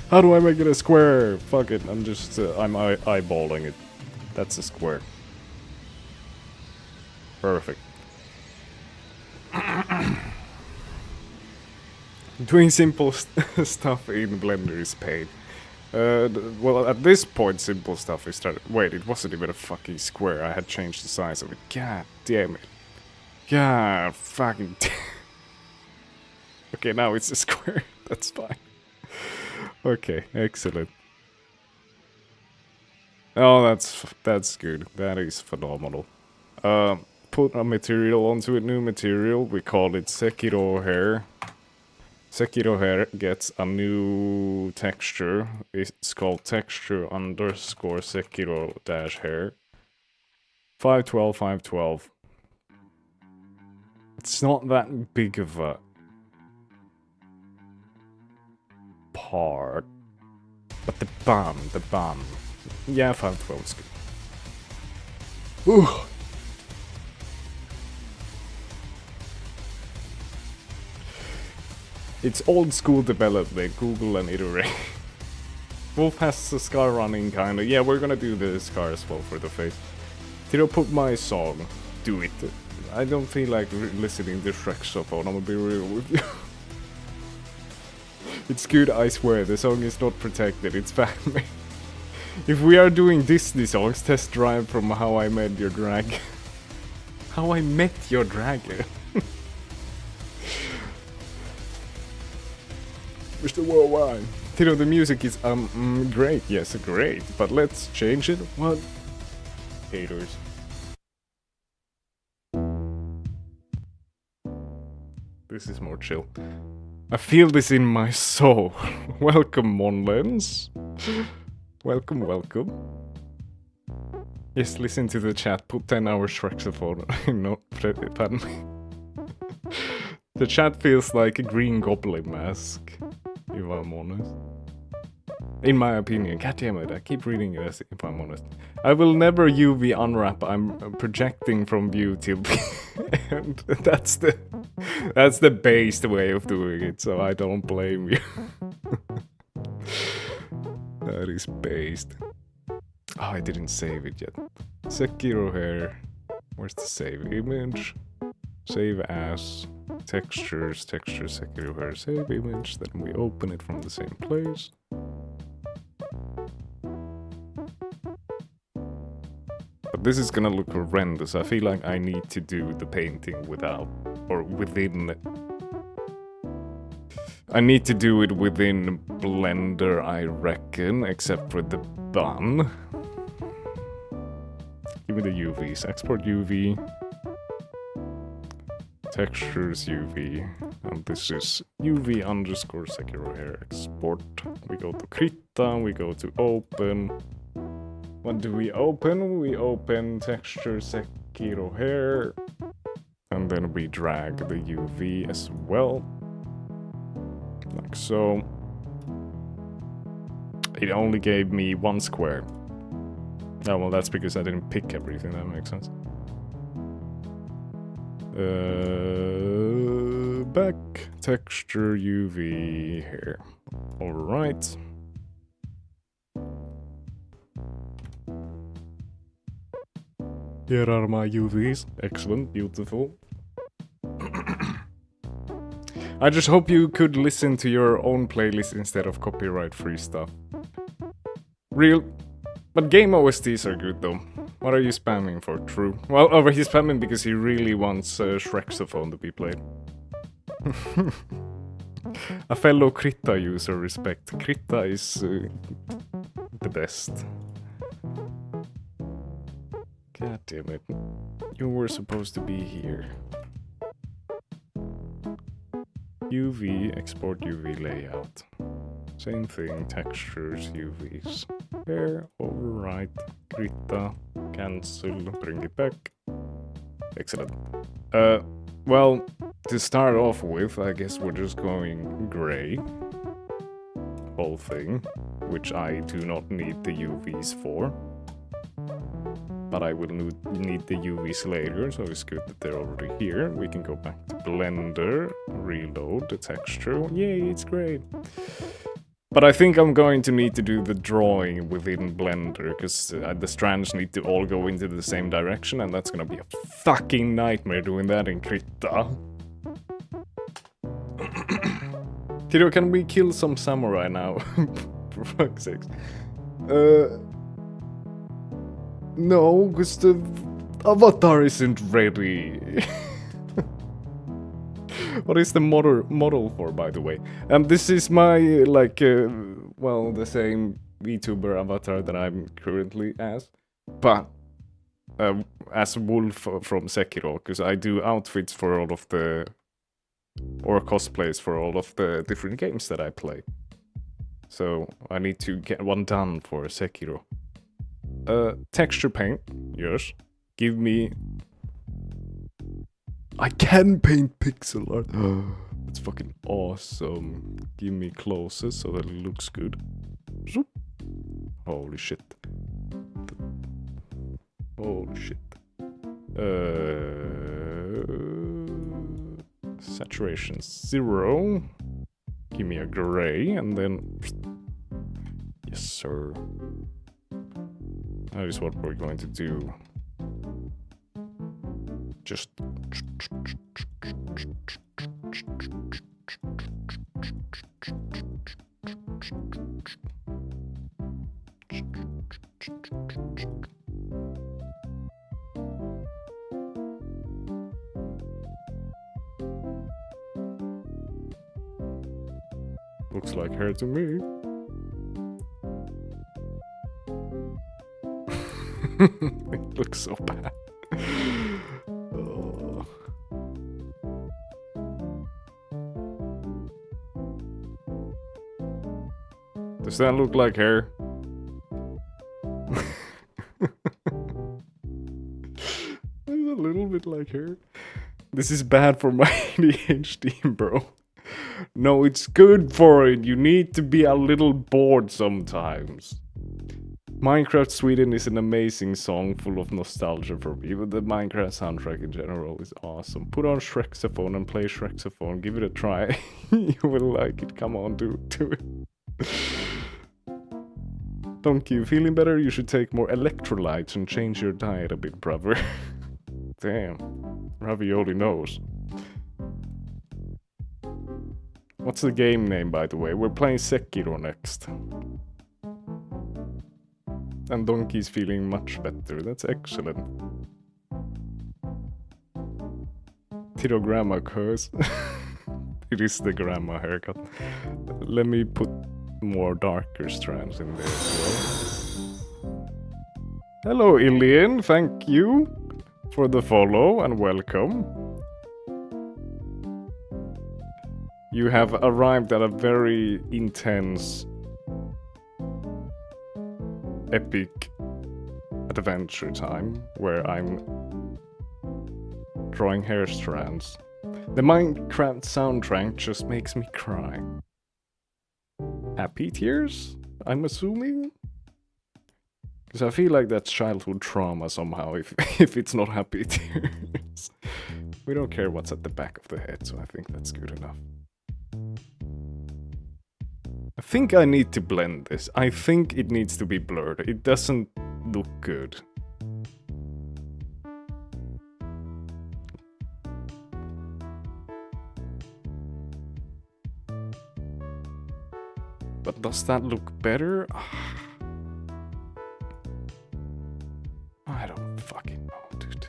A: How do I make it a square? Fuck it, I'm just, I'm eyeballing it. That's a square. Perfect. Doing simple stuff in Blender is pain. Well, at this point, simple stuff is started. Wait, it wasn't even a fucking square. I had changed the size of it. God damn it. God fucking damn. Okay, now it's a square. That's fine. Okay, excellent. Oh, that's good. That is phenomenal. Put a material onto a new material. We call it Sekiro hair. Sekiro hair gets a new texture. It's called texture underscore Sekiro dash hair. 512, 512. It's not that big of a part. But the bum. Yeah, 512 is good. Ooh. It's old school development, Google and iterate. Wolf has the scar running kinda. Yeah, we're gonna do the scar as well for the face. Tiro, put my song. Do it. I don't feel like listening to Shrek Saxophone, I'm gonna be real with you. It's good, I swear, the song is not protected, it's fan-made. If we are doing Disney songs, test drive from How I Met Your Dragon. How I Met Your Dragon? Mr. Worldwide. Tito, the music is, great, yes, great, but let's change it. What? Haters. This is more chill. I feel this in my soul. Welcome, Monlens. Welcome, welcome. Yes, listen to the chat. Put 10 hours Shrexophone. No, pardon me. The chat feels like a Green Goblin mask, if I'm honest. In my opinion. God damn it, I keep reading it as if I'm honest. I will never UV unwrap. I'm projecting from view till the end. That's the based way of doing it, so I don't blame you. That is based. Oh, I didn't save it yet. Sekiro hair. Where's the save image? Save as textures, Sekiro hair, save image. Then we open it from the same place. But this is gonna look horrendous. I feel like I need to do the painting without, or within. I need to do it within Blender, I reckon, except for the bun. Give me the UVs. Export UV. Textures UV. And this is UV underscore Sekiro hair export. We go to Krita, we go to open. What do we open? We open texture Sekiro hair. And then we drag the UV as well. Like so. It only gave me one square. Oh, well, that's because I didn't pick everything, that makes sense. Back, texture, UV, here. Alright. Here are my UVs. Excellent, beautiful. I just hope you could listen to your own playlist instead of copyright-free stuff. But game OSTs are good though. What are you spamming for? True. Well, he's spamming because he really wants Shrexophone to be played. A fellow Krita user, respect. Krita is the best. God damn it. You were supposed to be here. UV, export UV layout. Same thing, textures, UVs. There, overwrite, Krita, cancel, bring it back. Excellent. Well, to start off with, I guess we're just going gray. Whole thing, which I do not need the UVs for. But I will need the UVs later, so it's good that they're already here. We can go back to Blender, reload the texture. Yay, it's great. But I think I'm going to need to do the drawing within Blender, because the strands need to all go into the same direction, and that's gonna be a fucking nightmare doing that in Krita. Tiro, can we kill some samurai now? For fuck's sake. No, because the avatar isn't ready. What is the model for, by the way? This is my, well, the same VTuber avatar that I'm currently as. But, as Wolf from Sekiro, because I do outfits for all of the... or cosplays for all of the different games that I play. So, I need to get one done for Sekiro. Texture paint, yes. Give me... I can paint pixel art. That's fucking awesome. Give me closest so that it looks good. Holy shit. Holy shit. Saturation 0. Give me a gray and then... Yes, sir. That is what we're going to do. Just... Looks like hair to me. It looks so bad. Oh. Does that look like hair? It's a little bit like hair. This is bad for my ADHD, bro. No, it's good for it. You need to be a little bored sometimes. Minecraft Sweden is an amazing song full of nostalgia for me, but the Minecraft soundtrack in general is awesome. Put on Shrexophone and play Shrexophone. Give it a try. You will like it. Come on, do it. Donkey, feeling better? You should take more electrolytes and change your diet a bit, brother. Damn. Ravioli knows. What's the game name, by the way? We're playing Sekiro next. And Donkey's feeling much better. That's excellent. Tiro grandma curse. It is the grandma haircut. Let me put more darker strands in there as well. Hello, Ilian. Thank you for the follow and welcome. You have arrived at a very intense, epic adventure time where I'm drawing hair strands. The Minecraft soundtrack just makes me cry. Happy tears, I'm assuming? Because I feel like that's childhood trauma somehow if it's not happy tears. We don't care what's at the back of the head, so I think that's good enough. I think I need to blend this. I think it needs to be blurred. It doesn't look good. But does that look better? I don't fucking know, dude.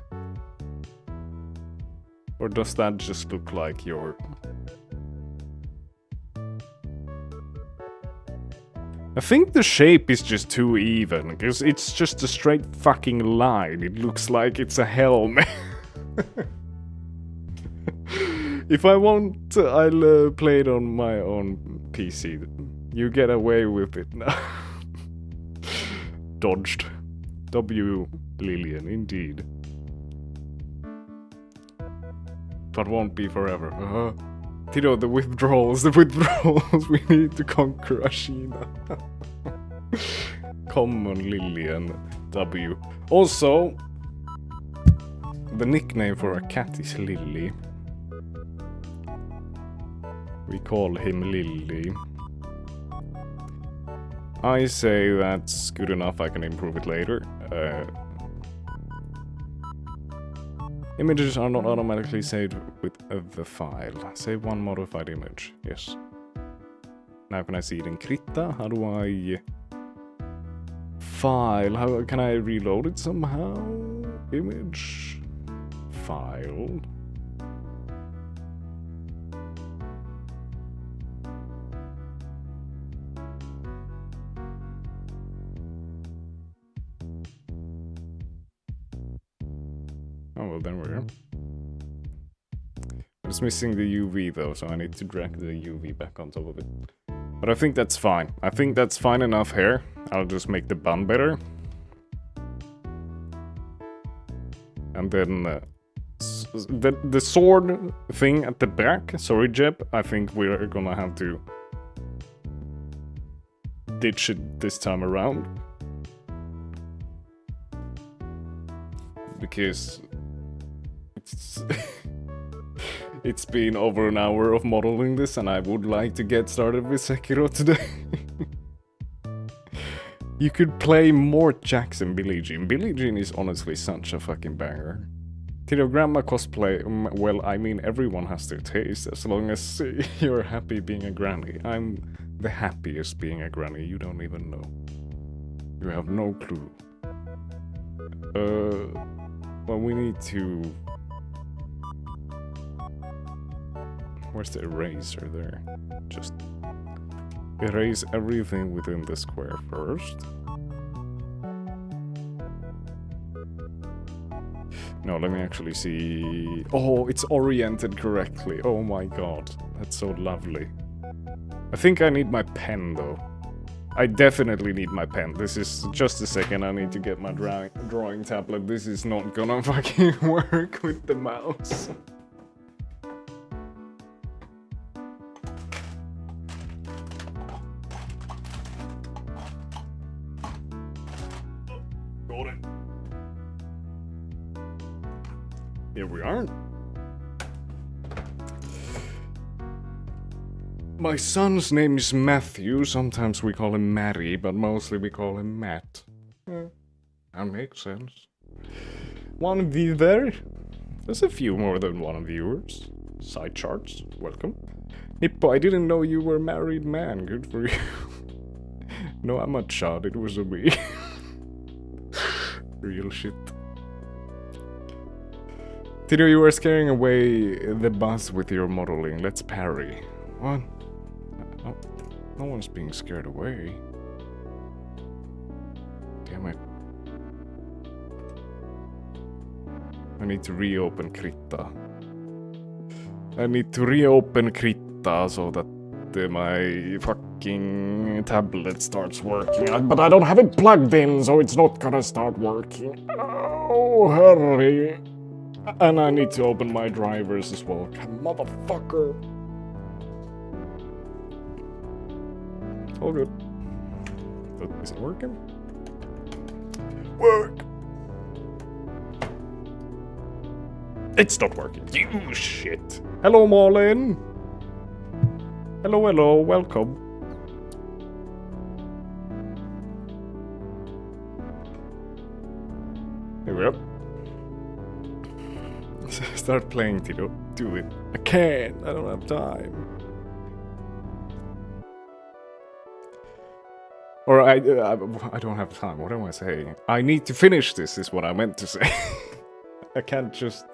A: Or does that just look like your... I think the shape is just too even, because it's just a straight fucking line. It looks like it's a helmet. If I want, I'll play it on my own PC. You get away with it now. Dodged. W. Lillian, indeed. But won't be forever. Tito, the withdrawals, we need to conquer Ashina. Common Lillian, W. Also, the nickname for a cat is Lily. We call him Lily. I say that's good enough, I can improve it later. Images are not automatically saved with the file. Save one modified image. Yes. Now can I see it in Krita? How do I... File. How can I reload it somehow? Image. File. Oh, well, then we're here. It's missing the UV though, so I need to drag the UV back on top of it. But I think that's fine. I think that's fine enough here. I'll just make the bun better. And then the sword thing at the back, sorry Jeb, I think we're gonna have to ditch it this time around. Because it's been over an hour of modeling this and I would like to get started with Sekiro today. You could play more Jackson Billie Jean. Billie Jean is honestly such a fucking banger. Tito, grandma cosplay, well, I mean everyone has their taste as long as you're happy being a granny. I'm the happiest being a granny, you don't even know. You have no clue. Well, we need to... Where's the eraser there? Just erase everything within the square first. No, let me actually see... Oh, it's oriented correctly. Oh my god, that's so lovely. I think I need my pen though. I definitely need my pen. This is just a second, I need to get my drawing tablet. This is not gonna fucking work with the mouse. Got it. Here we are. My son's name is Matthew. Sometimes we call him Matty, but mostly we call him Matt. That makes sense. One viewer. There's a few more than one viewers. Side charts. Welcome. Hippo, I didn't know you were a married man. Good for you. No, I'm a child. It was a me. Real shit. Tito, you are scaring away the buzz with your modeling. Let's parry. What? Oh, no one's being scared away. Damn it. I need to reopen Krita. I need to reopen Krita so that my fucking tablet starts working. But I don't have it plugged in, so it's not gonna start working. Oh, hurry. And I need to open my drivers as well. Motherfucker. All good. Is it working? Work! It's not working. You shit. Hello, Marlin. Hello, hello. Welcome. Here we are. Start playing, Tito. Do it. I can't. I don't have time. Or I don't have time. What am I saying? I need to finish this, is what I meant to say. I can't just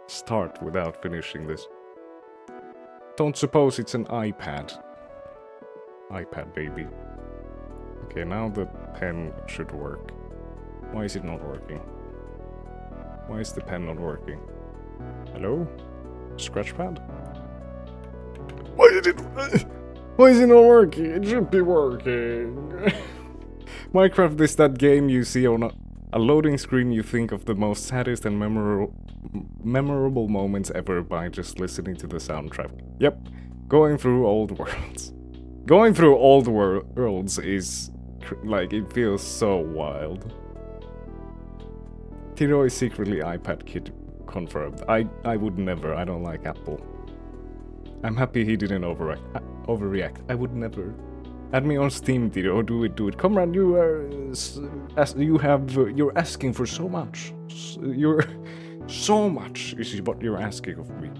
A: start without finishing this. Don't suppose it's an iPad. iPad, baby. Okay, now the pen should work. Why is it not working? Why is the pen not working? Hello? Scratchpad? Why is it not working? It should be working. Minecraft is that game you see on a loading screen. You think of the most saddest and memorable moments ever by just listening to the soundtrack. Yep, going through old worlds. Going through old worlds is like, it feels so wild. Tiro is secretly iPad kid confirmed. I would never. I don't like Apple. I'm happy he didn't overreact. I would never. Add me on Steam, Tiro. Do it. Comrade, you're asking for so much. So much is what you're asking of me.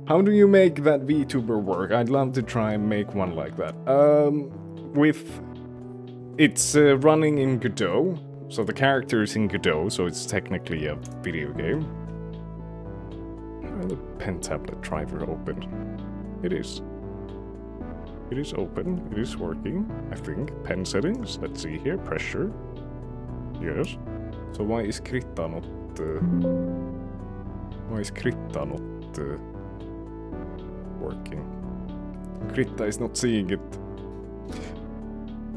A: How do you make that VTuber work? I'd love to try and make one like that. It's running in Godot. So the character is in Godot, so it's technically a video game. The pen tablet driver open. It is. It is open. It is working, I think. Pen settings. Let's see here. Pressure. Yes. So why is Krita not... working? Krita is not seeing it.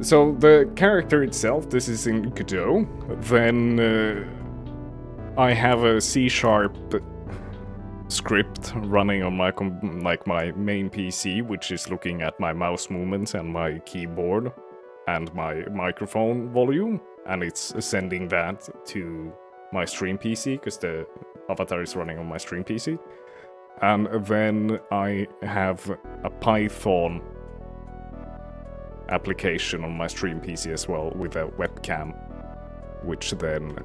A: So the character itself, this is in Godot. Then I have a C# script running on my my main PC, which is looking at my mouse movements and my keyboard and my microphone volume, and it's sending that to my stream PC because the avatar is running on my stream PC. And then I have a Python application on my stream PC as well with a webcam, which then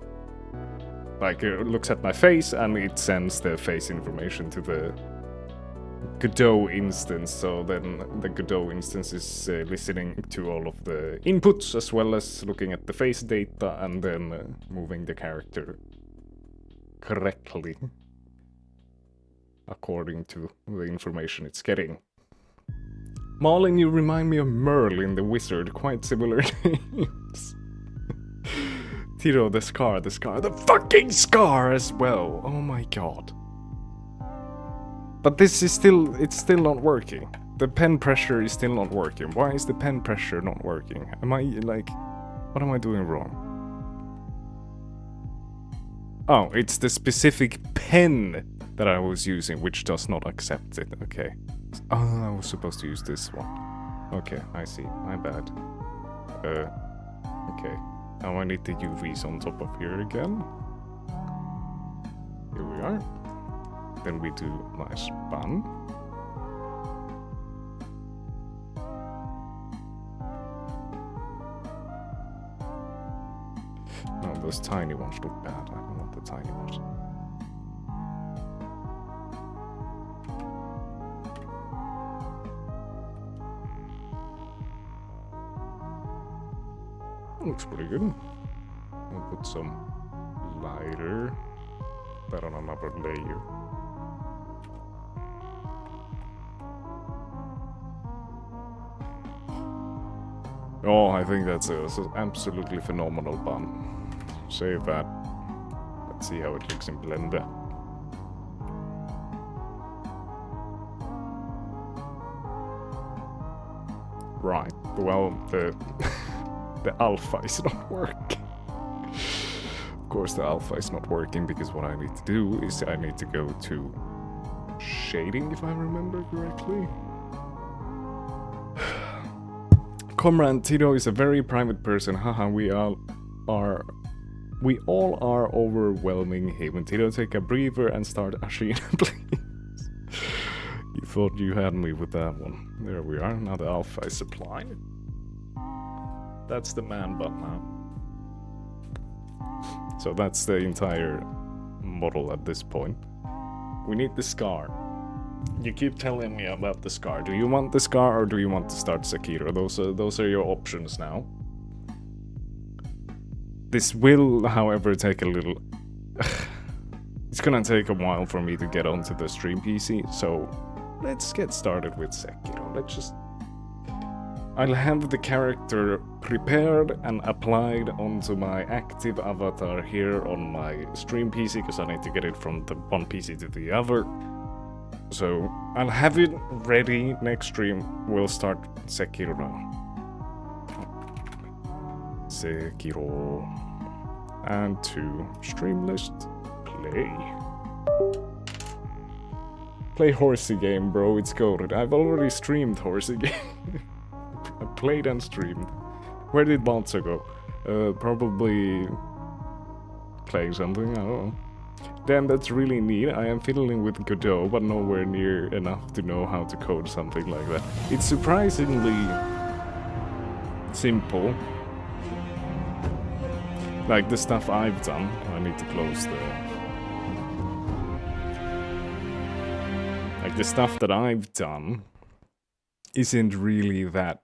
A: looks at my face and it sends the face information to the Godot instance. So then the Godot instance is listening to all of the inputs as well as looking at the face data and then moving the character correctly according to the information it's getting. Marlin, you remind me of Merlin the Wizard, quite similar names. Tiro, the fucking scar as well. Oh my god. But this is it's still not working. The pen pressure is still not working. Why is the pen pressure not working? Am I what am I doing wrong? Oh, it's the specific pen that I was using which does not accept it. Okay. Oh, I was supposed to use this one. Okay, I see. My bad. Okay. Now I need the UVs on top of here again. Here we are. Then we do my span. No, those tiny ones look bad. I don't want the tiny ones. Looks pretty good. I'll put some lighter, but on another layer. Oh, I think that's an absolutely phenomenal bun. Save that. Let's see how it looks in Blender. Right. Well, the alpha is not working. Of course the alpha is not working because what I need to do is I need to go to shading, if I remember correctly. Comrade Tito is a very private person. Haha, we all are overwhelming him. Tito, take a breather and start Ashina, please. You thought you had me with that one. There we are. Now the alpha is supplied. That's the man button now. So that's the entire model at this point. We need the scar. You keep telling me about the Scar. Do you want the Scar or do you want to start Sekiro? Those are your options now. This will, however, take a little... It's gonna take a while for me to get onto the stream PC, so let's get started with Sekiro. Let's just... I'll have the character prepared and applied onto my active avatar here on my stream PC, because I need to get it from the one PC to the other. So I'll have it ready next stream. We'll start Sekiro now. Sekiro. And to stream list. Play. Play horsey game, bro. It's goated. I've already streamed horsey game. I played and streamed. Where did Bonzo go? Probably playing something, I don't know. Damn, that's really neat. I am fiddling with Godot, but nowhere near enough to know how to code something like that. It's surprisingly simple. Like the stuff I've done. I need to close the... Like the stuff that I've done isn't really that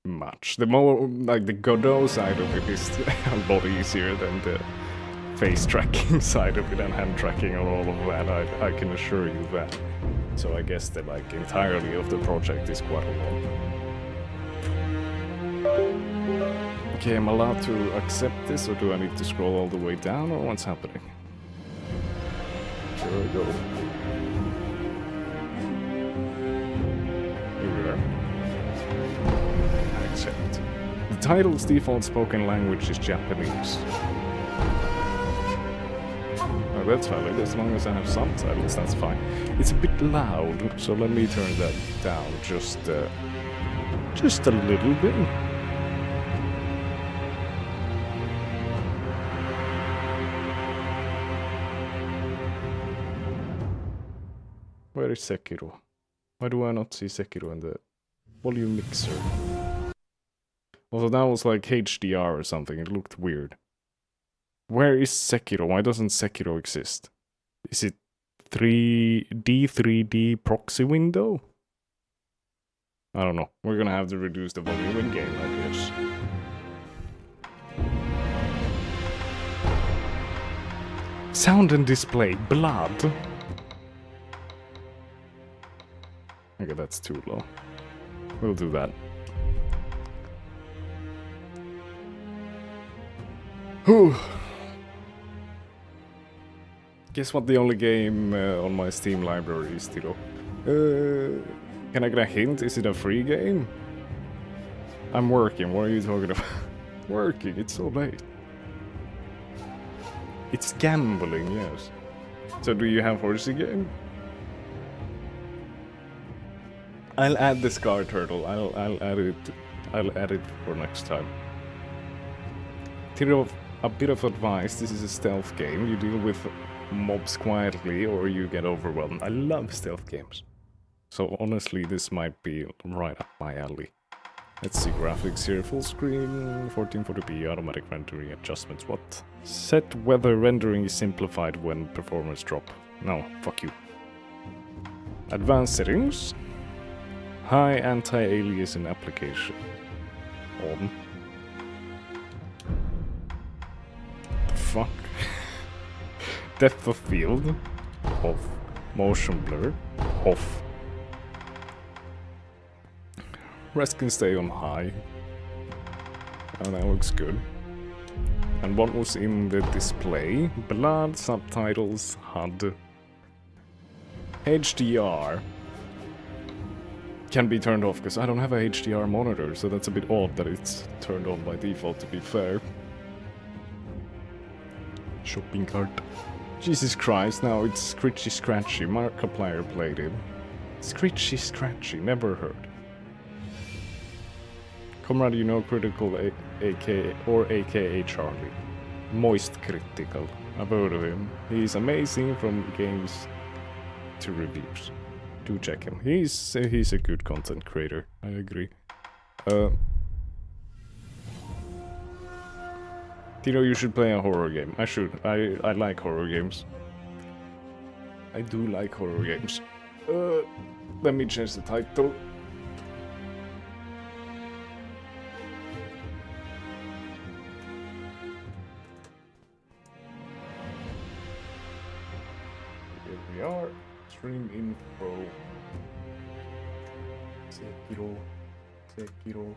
A: much. The more, like the Godot side of it is a lot easier than the face tracking side of it and hand tracking and all of that. I can assure you that. So I guess the like entirety of the project is quite a lot. Okay, I'm allowed to accept this, or do I need to scroll all the way down, or what's happening? Here we go. Here we are. Accept. The title's default spoken language is Japanese. Oh, that's valid, as long as I have subtitles, that's fine. It's a bit loud, so let me turn that down just a little bit. Where is Sekiro? Why do I not see Sekiro in the volume mixer? Also, that was like HDR or something, it looked weird. Where is Sekiro? Why doesn't Sekiro exist? Is it 3D proxy window? I don't know. We're gonna have to reduce the volume in game, I guess. Sound and display, blood. Okay, that's too low. We'll do that. Whew. Guess what the only game on my Steam library is, Tiro? Can I get a hint? Is it a free game? I'm working, what are you talking about? Working, it's so late. It's gambling, yes. So do you have horsey game? I'll add the Scar Turtle. I'll add it. I'll add it for next time. Tiro, a bit of advice. This is a stealth game. You deal with mobs quietly or you get overwhelmed. I love stealth games. So honestly, this might be right up my alley. Let's see graphics here. Full screen, 1440p, automatic rendering adjustments. What? Set weather rendering is simplified when performance drop. No, fuck you. Advanced settings. High anti-aliasing application. On. The fuck? Depth of field. Off. Motion blur. Off. Rest can stay on high. Oh, that looks good. And what was in the display? Blood, subtitles, HUD. HDR. Can be turned off, because I don't have a HDR monitor, so that's a bit odd that it's turned on by default, to be fair. Shopping cart. Jesus Christ, now it's Scritchy Scratchy. Markiplier played it. Scritchy Scratchy, never heard. Comrade, you know Critical aka Charlie. Moist Critical. I've heard of him. He's amazing from games to reviews. Do check him. He's a good content creator. I agree. Tino, you should play a horror game. I should. I like horror games. I do like horror games. Let me change the title. Here we are. Stream info. Sekiro. Sekiro.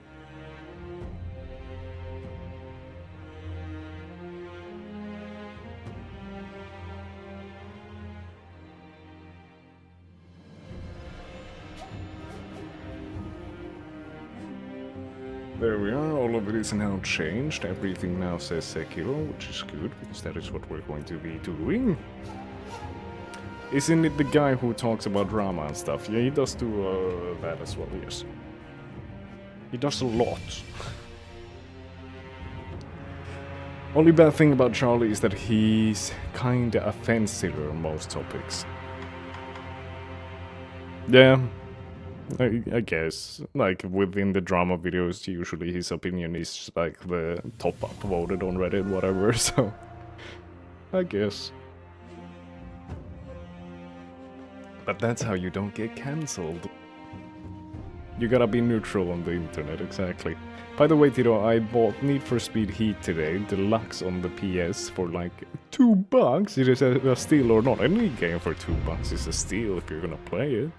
A: There we are, all of it is now changed. Everything now says Sekiro, which is good, because that is what we're going to be doing. Isn't it the guy who talks about drama and stuff? Yeah, he does do that as well, yes. He does a lot. Only bad thing about Charlie is that he's kinda offensive on most topics. Yeah. I guess, like, within the drama videos, usually his opinion is, like, the top upvoted on Reddit, whatever, so... I guess. But that's how you don't get cancelled. You gotta be neutral on the internet, exactly. By the way, Tito, I bought Need for Speed Heat today, deluxe on the PS, for, like, $2. It is a steal or not. Any game for $2 is a steal if you're gonna play it.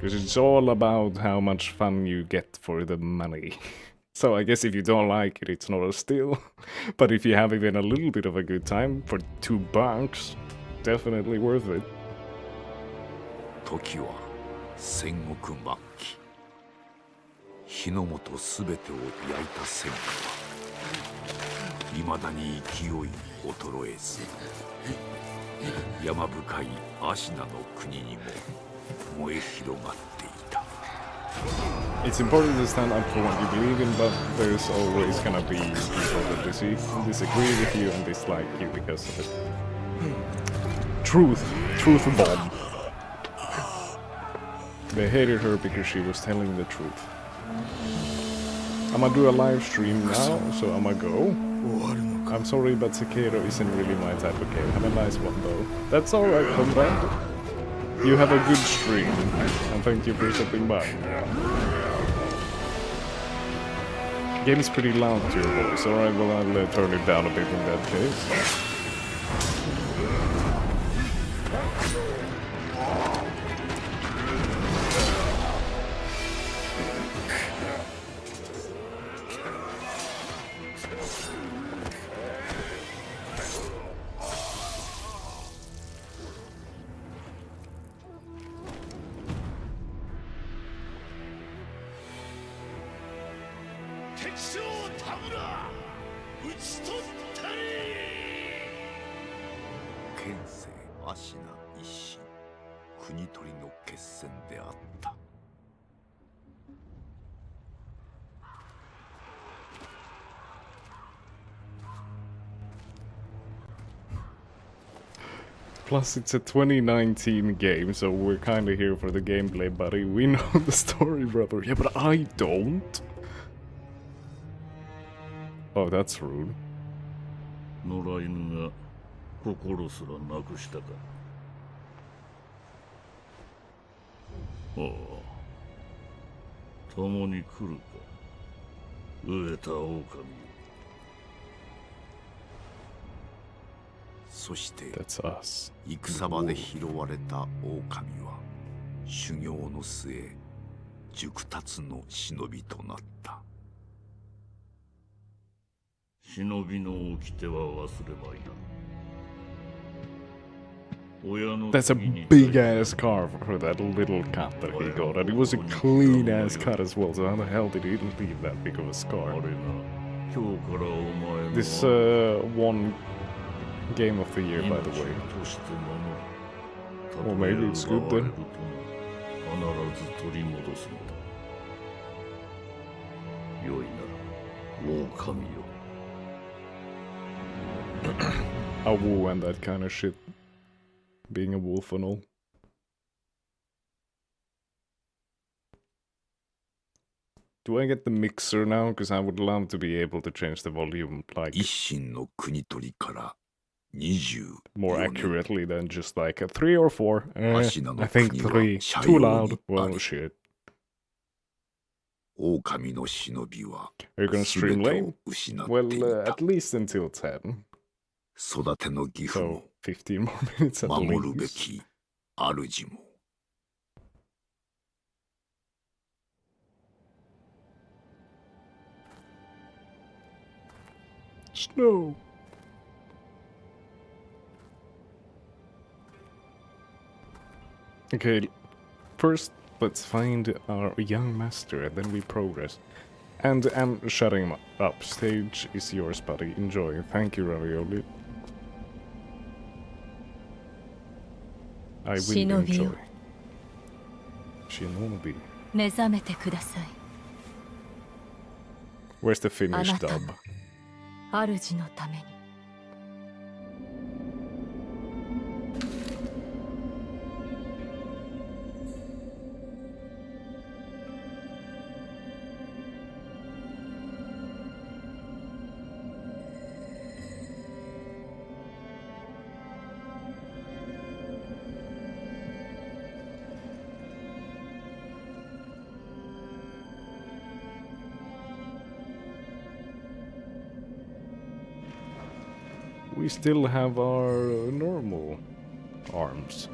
A: Because it's all about how much fun you get for the money. So I guess if you don't like it, it's not a steal. But if you have even a little bit of a good time for $2, definitely worth it.
C: 時は戦国末期。日の本すべてを焼いた戦火は未だに勢い衰えず、山深い芦名の国にも燃え広がっていた。
A: It's important to stand up for what you believe in, but there's always gonna be people that disagree with you and dislike you because of it. Truth bomb. They hated her because she was telling the truth. I'ma do a live stream now, so I'ma go. I'm sorry, but Sekiro isn't really my type of game. Have a nice one though. That's alright, comrade. You have a good stream, and thank you for stopping by. Game is pretty loud to your voice. Alright, well I'll turn it down a bit in that case. Plus, it's a 2019 game, so we're kinda here for the gameplay, buddy. We know the story, brother. Yeah, but I don't. Oh, that's rude.
D: 野良犬が心すらなくしたか。ああ、共に来るか。飢えた狼。
C: そして
A: That's us.
C: 戦場で拾われた狼は修行の末熟達の忍びとなった。
D: 忍びの掟は忘れまいな。
A: That's a big ass car for that little cut that he got, and it was a clean ass cut as well, so how the hell did he leave that big of a scar? This one game of the year, by the way. Or maybe it's good then. A woo and that kind of shit. Being a wolf and all. Do I get the mixer now? Because I would love to be able to change the volume like
C: 一心の国取りから24
A: more
C: 年
A: accurately than just like a 3 or 4.
C: Ashina no
A: I think
C: kuni wa
A: 3.
C: shayo
A: Too loud.
C: ni
A: Well,
C: ari.
A: shit.
C: 狼の忍びは
A: Are you gonna
C: 全
A: stream
C: て
A: late?
C: を失って
A: Well,
C: いた
A: at least until 10.
C: 育ての義父
A: So
C: も
A: 15 more minutes at
C: 守るべ
A: least.
C: き主も
A: Snow. Okay, first let's find our young master and then we progress. And I'm shutting him up. Stage is yours, buddy. Enjoy. Thank you, Ravioli. I will
E: Shinobi.
A: enjoy. Shinobi.
E: 目覚めてください。
A: Where's the Finnish
E: あなた
A: dub?
E: の主のために。
A: We still have our normal arms.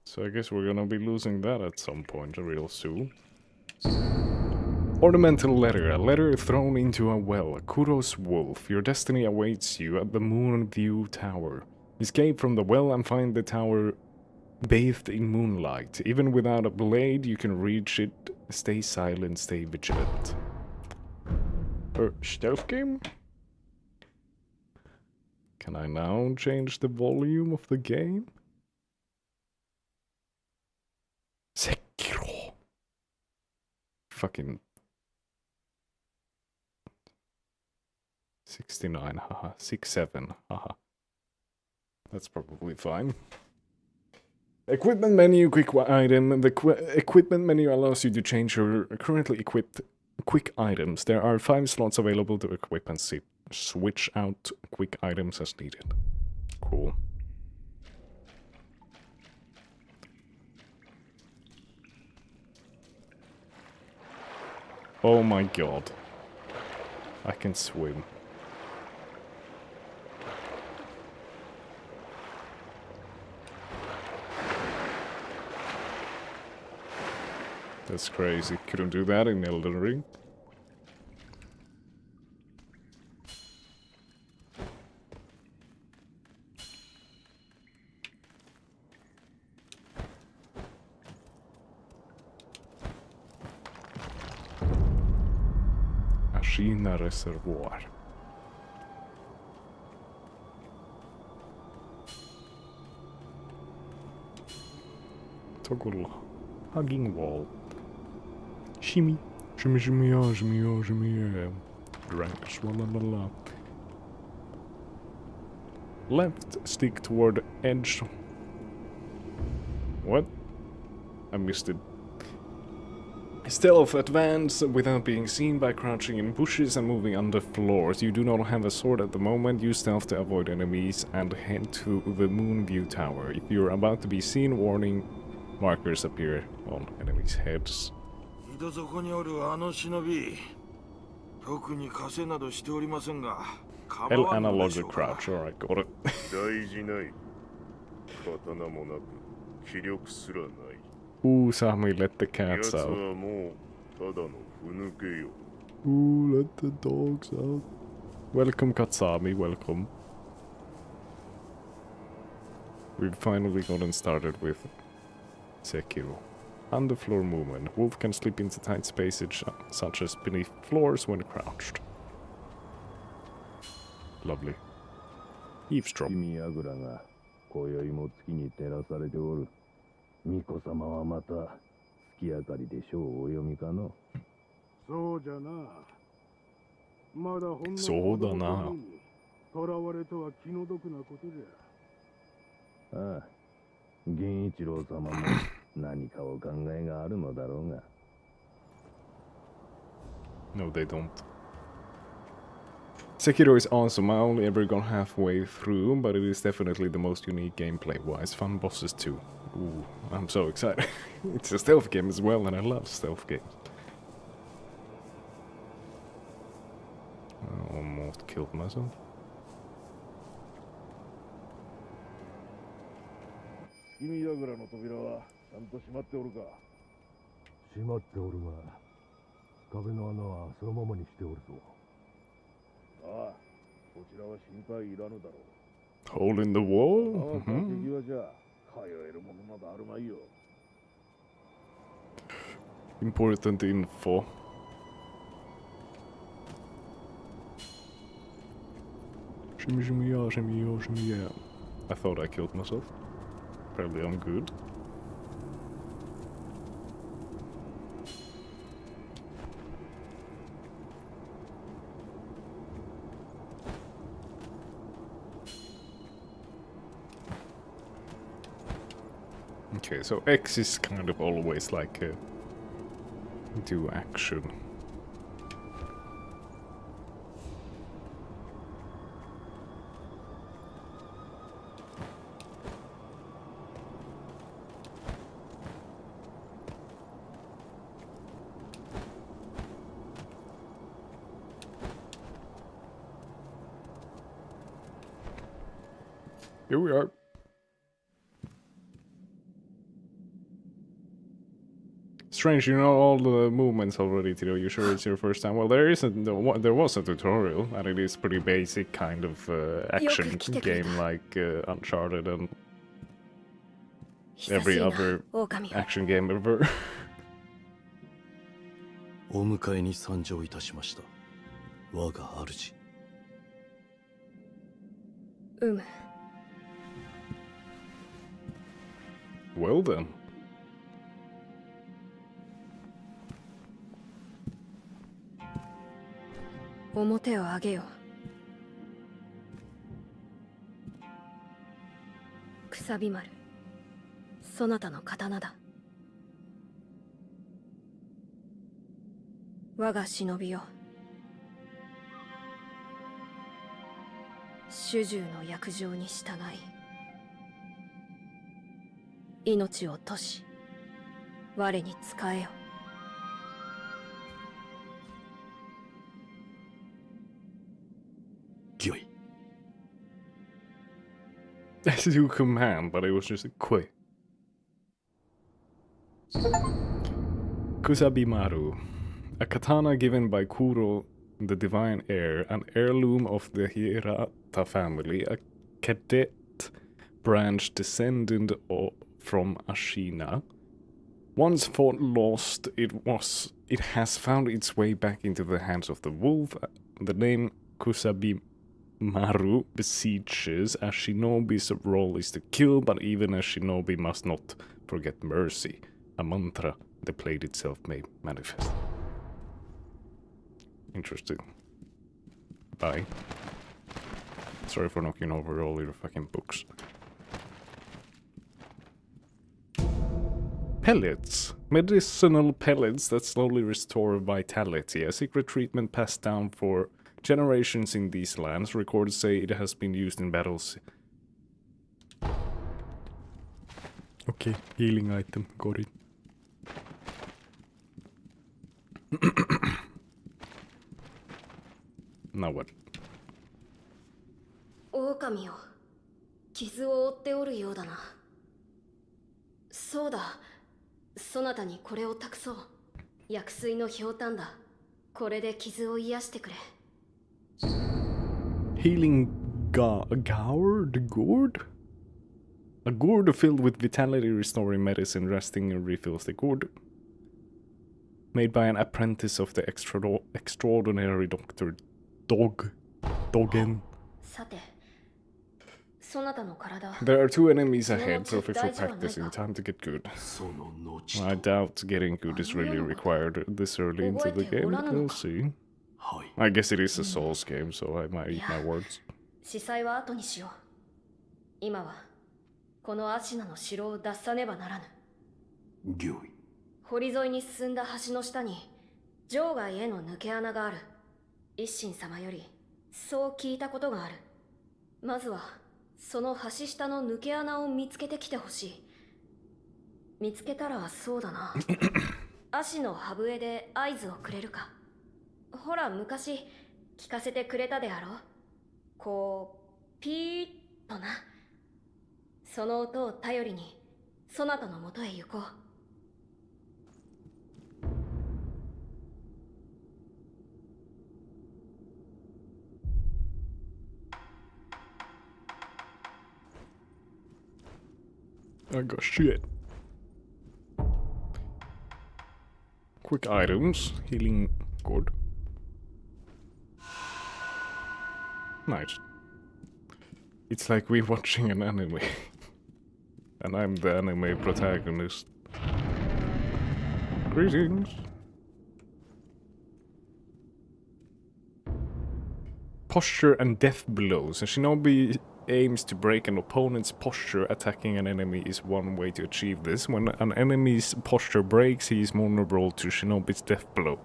A: So I guess we're gonna be losing that at some point real soon. Ornamental letter. A letter thrown into a well. Kuros Wolf. Your destiny awaits you at the Moonview Tower. Escape from the well and find the tower bathed in moonlight. Even without a blade, you can reach it. Stay silent, stay vigilant. Stealth game? Can I now change the volume of the game? Sekiro. Fucking 69, haha. 67, haha. That's probably fine. Equipment menu, quick item. The equipment menu allows you to change your currently equipped quick items. There are 5 slots available to equip and switch out quick items as needed. Cool. Oh my god. I can swim. That's crazy. Couldn't do that in Elden Ring. Ashina Reservoir. Toggle. Hugging wall. Shimmy. Shimmy, shimmy, oh, shimmy, oh, shimmy, yeah. Drank, swalala. Left stick toward edge. What? I missed it. Stealth, advance without being seen by crouching in bushes and moving under floors. You do not have a sword at the moment. Use stealth to avoid enemies and head to the Moonview Tower. If you're about to be seen, warning markers appear on enemies' heads.
F: 人底におるあの忍び、特に稼などしておりませんが、構
A: L
F: わんの
A: analog
F: でし
A: to
F: ょうか。
A: crouch. Alright, got it.
D: 大事ない。刀もなく気力すらない。
A: Ooh, Sami, let the cats
D: 奴
A: out.
D: はもうただのふぬけよ。
A: Ooh, let the dogs out. Welcome, Katsami, welcome. We've finally gotten started with Sekiro. Underfloor movement. Wolf can slip into tight spaces such as beneath floors when crouched. Lovely. Eavesdrop.
G: 君櫓が今宵も月に照らされておる。巫女様はまた月明かりで書をお読みかの。
H: そうじゃな。まだほんの
A: そうだな。
H: 囚われとは気の毒なことじゃ。
G: ああ、源一郎様も何かお考えがあるのだろうが。
A: No, they don't. Sekiro is awesome. I only ever got halfway through, but it is definitely the most unique gameplay-wise. Fun bosses too. Ooh, I'm so excited. It's a stealth game as well, and I love stealth games. I almost killed myself.
H: 君櫓の扉はちゃんと閉まっておるか。
G: 閉まっておるが、壁の穴はそのままにしておるぞ。
H: ああ、こちらは心配いらぬだろう。
A: Hole in the wall?
H: ああ、崖際じゃ通えるものなどあるまいよ。
A: Important info. Shimmy, shimmy, yeah, shimmy, yeah, shimmy, yeah. I thought I killed myself. Apparently I'm good. Okay, so X is kind of always like a do action. Here we are. Strange, you know all the movements already, Tito. You sure it's your first time? Well, there was a tutorial, and it is pretty basic kind of action game like Uncharted and every other action game ever.
I: お迎えに参上いたしました。我が主。
A: Well then.
E: 表を上げよ。くさび丸、そなたの刀だ。我が忍びよ。主従の約定に従い、命を賭し、我に仕えよ。
A: As you command, but it was just a quick. Kusabimaru, a katana given by Kuro, the divine heir, an heirloom of the Hirata family, a cadet branch descendant from Ashina. Once thought lost, it has found its way back into the hands of the wolf. The name Kusabimaru beseeches a shinobi's role is to kill, but even a shinobi must not forget mercy, a mantra the blade itself may manifest. Interesting. Bye. Sorry for knocking over all your fucking books. Pellets. Medicinal pellets that slowly restore vitality. A secret treatment passed down for generations in these lands. Records say it has been used in battles. Okay, healing item, got it. Now what?
E: 狼よ、傷を負っておるようだな。そうだ、そなたにこれを託そう。薬水のひょうたんだ。これで傷を癒してくれ。
A: Healing gourd? A gourd filled with vitality restoring medicine resting and refills the gourd. Made by an apprentice of the extraordinary Dr. Doggen.
E: さて、そなたの体。
A: There are 2 enemies ahead, perfect for practicing. Time to get good. I doubt getting good is really required this early into the game. We'll see. I guess it is a Souls game, so I might eat my words.
E: 司祭は後にしよう。今はこのアシナの城を脱さねばならぬ。
C: 御意。
E: 堀沿いに進んだ橋の下に場外への抜け穴がある。一心様よりそう聞いたことがある。まずはその橋下の抜け穴を見つけてきてほしい。見つけたらそうだな。足の歯笛で合図をくれるか。ほら昔聞かせてくれたであろう。こうピーッとな。その音を頼りにそなたのもとへ行こう。
A: I got shit. Quick items. Healing good. Nice. It's like we're watching an anime. And I'm the anime protagonist. Greetings. Posture and death blows. A shinobi aims to break an opponent's posture. Attacking an enemy is one way to achieve this. When an enemy's posture breaks, he is vulnerable to shinobi's death blow.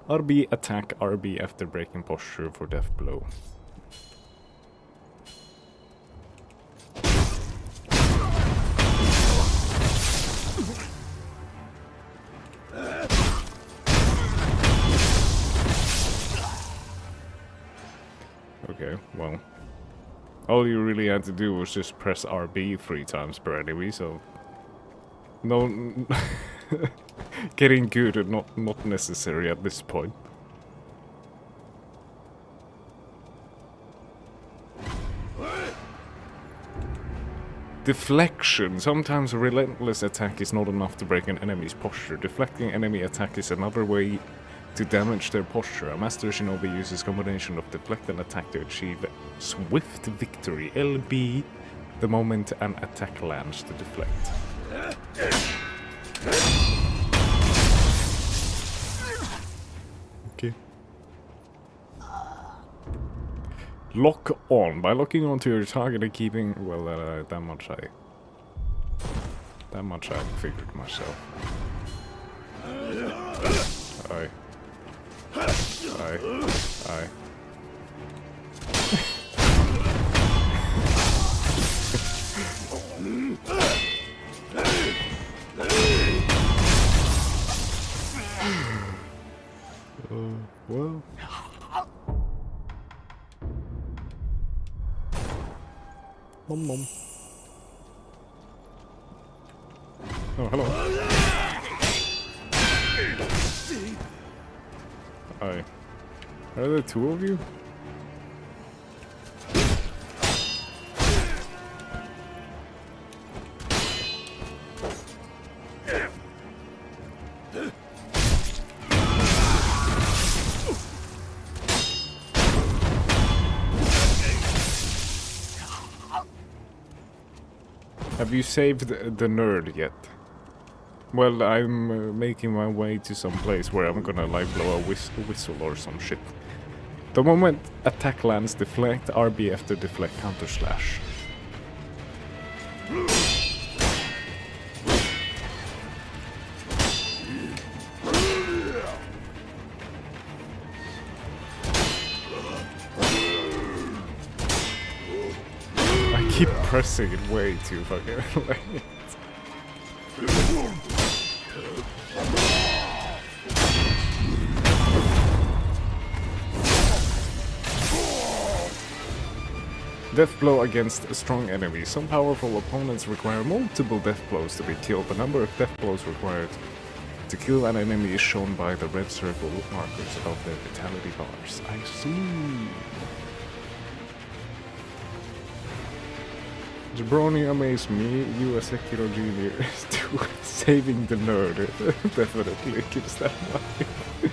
A: RB attack RB after breaking posture for death blow. Okay, well, all you really had to do was just press RB 3 times per enemy, so no, getting good is not necessary at this point. Deflection. Sometimes a relentless attack is not enough to break an enemy's posture. Deflecting enemy attack is another way to damage their posture. A master shinobi uses combination of deflect and attack to achieve swift victory. LB the moment an attack lands to deflect. Okay. Lock on. By locking onto your target and keeping... well, that much I figured myself. Aye. Aye. Well. Mom. Oh, hello. Aye. Are there 2 of you? Have you saved the nerd yet? Well, I'm making my way to some place where I'm gonna like blow a whistle or some shit. The moment attack lands, deflect, RB after deflect, counter slash. I keep pressing it way too fucking late. Death blow against a strong enemy. Some powerful opponents require multiple death blows to be killed. The number of death blows required to kill an enemy is shown by the red circle markers above their vitality bars. I see. Jabroni amaze me, you a Sekiro genius too. Saving the nerd definitely gives that money.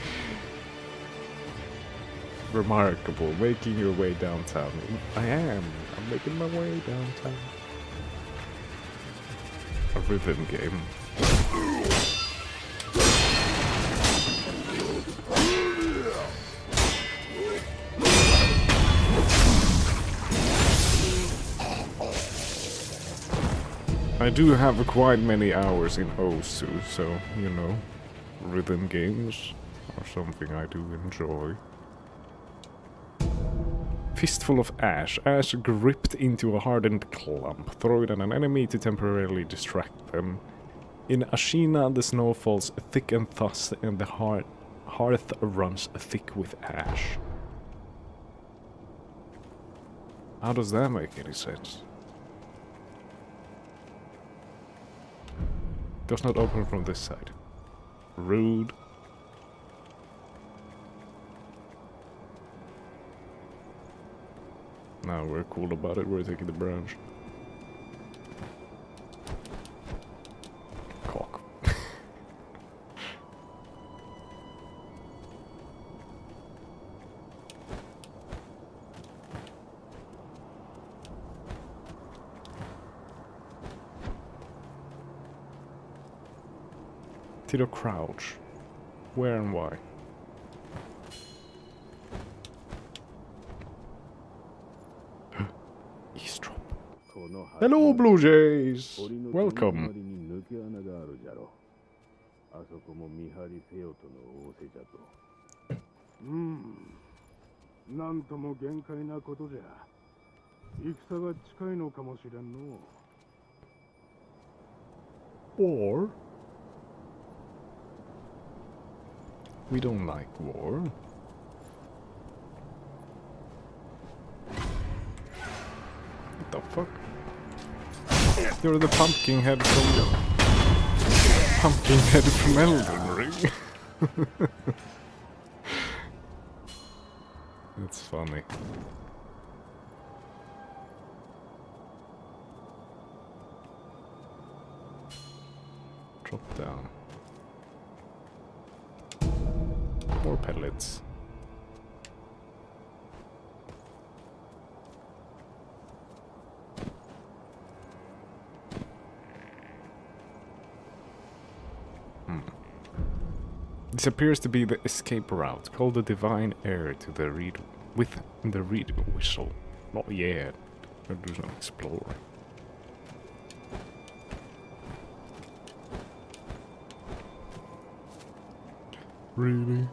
A: Remarkable, making your way downtown. I'm making my way downtown. A rhythm game. I do have quite many hours in Osu, so, you know, rhythm games are something I do enjoy. Fistful of Ash. Ash gripped into a hardened clump. Throw it at an enemy to temporarily distract them. In Ashina, the snow falls thick and thus, and the hearth runs thick with ash. How does that make any sense? Does not open from this side. Rude. Now we're cool about it, we're taking the branch. Cock. Tito crouch. Where and why? Eavesdrop. Hello, Blue Jays! Welcome.
H: あそこも見張りせよとの仰せじゃと。なんとも限界なことじゃ。戦が近いのかもしれんの。
A: Or we don't like war. What the fuck? You're the pumpkin head from Elden Ring. That's funny. Drop down. More pellets. This appears to be the escape route. Call the divine heir to the reed with the reed whistle. Not yet. I'll do some exploring. Really?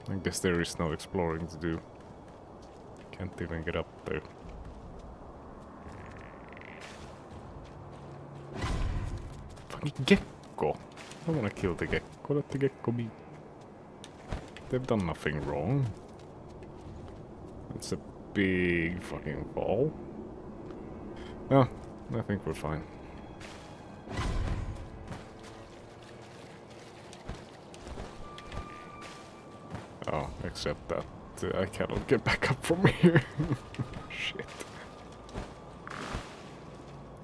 A: I guess there is no exploring to do. Can't even get up there. Fucking gecko! I don't wanna kill the gecko, let the gecko be. They've done nothing wrong. It's a big fucking fall. Oh, I think we're fine. Oh, except that I cannot get back up from here. Shit.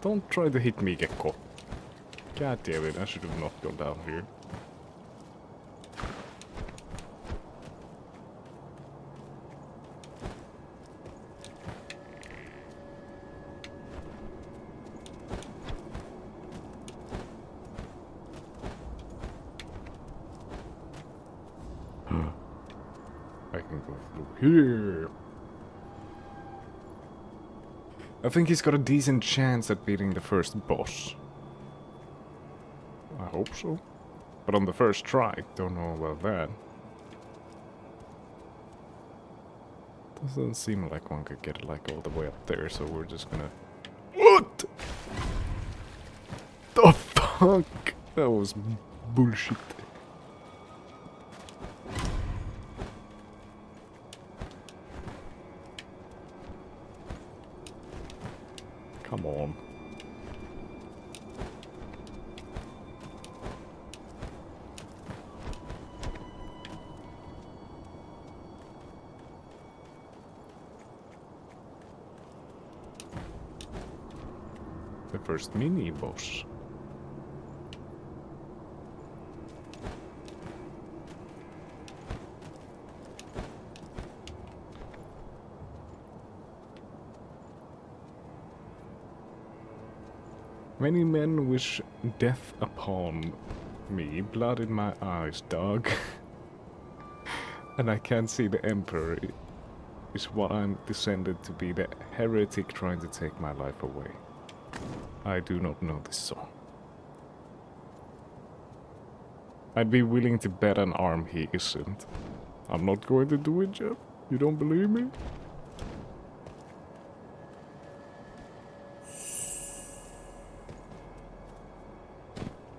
A: Don't try to hit me, gecko. God damn it, I should have not gone down here. I can go through here. I think he's got a decent chance at beating the first boss. I hope so. But on the first try, don't know about that. Doesn't seem like one could get like all the way up there, so we're just gonna... What? The fuck? That was bullshit. Come on. The first mini boss. Many men wish death upon me, blood in my eyes, dog. And I can't see the Emperor. is what I'm descended to be, the heretic trying to take my life away. I do not know this song. I'd be willing to bet an arm he isn't. I'm not going to do it, Jeff. You don't believe me?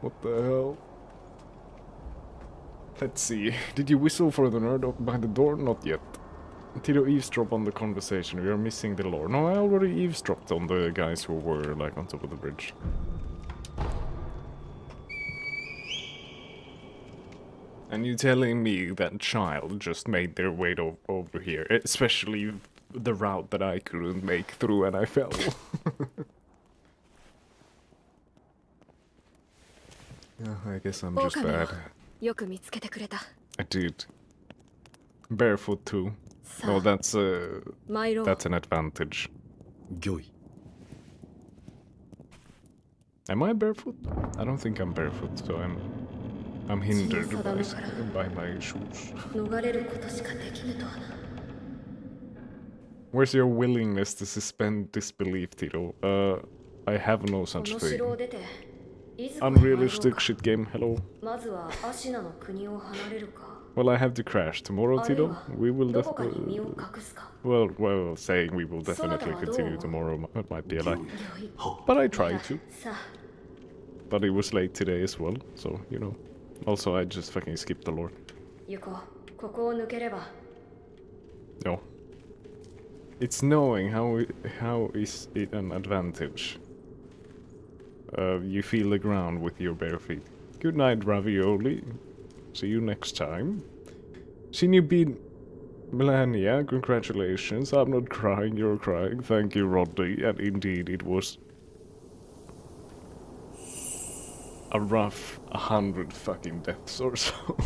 A: What the hell? Let's see. Did you whistle for the nerd behind the door? Not yet. Tito eavesdrop on the conversation. We are missing the lore. No, I already eavesdropped on the guys who were like on top of the bridge. And you telling me that child just made their way over here, especially the route that I couldn't make through and I fell. Yeah, I guess I'm just bad. I did. Barefoot too. Oh, that's an advantage.
I: Gyoi.
A: Am I barefoot? I don't think I'm barefoot, so I'm hindered by my shoes. Where's your willingness to suspend disbelief, Tito? I have no such thing. Unrealistic shit game, hello. Well, I have to crash tomorrow, Tito. We will definitely... Well, saying we will definitely continue tomorrow might be a lie. But I tried to. But it was late today as well, so, you know. Also, I just fucking skipped the lore. No. It's knowing how is it an advantage. You feel the ground with your bare feet. Good night, Ravioli. See you next time. Seen you beat Melania, congratulations. I'm not crying, you're crying. Thank you, Rodney. And indeed, it was a rough 100 fucking deaths or so.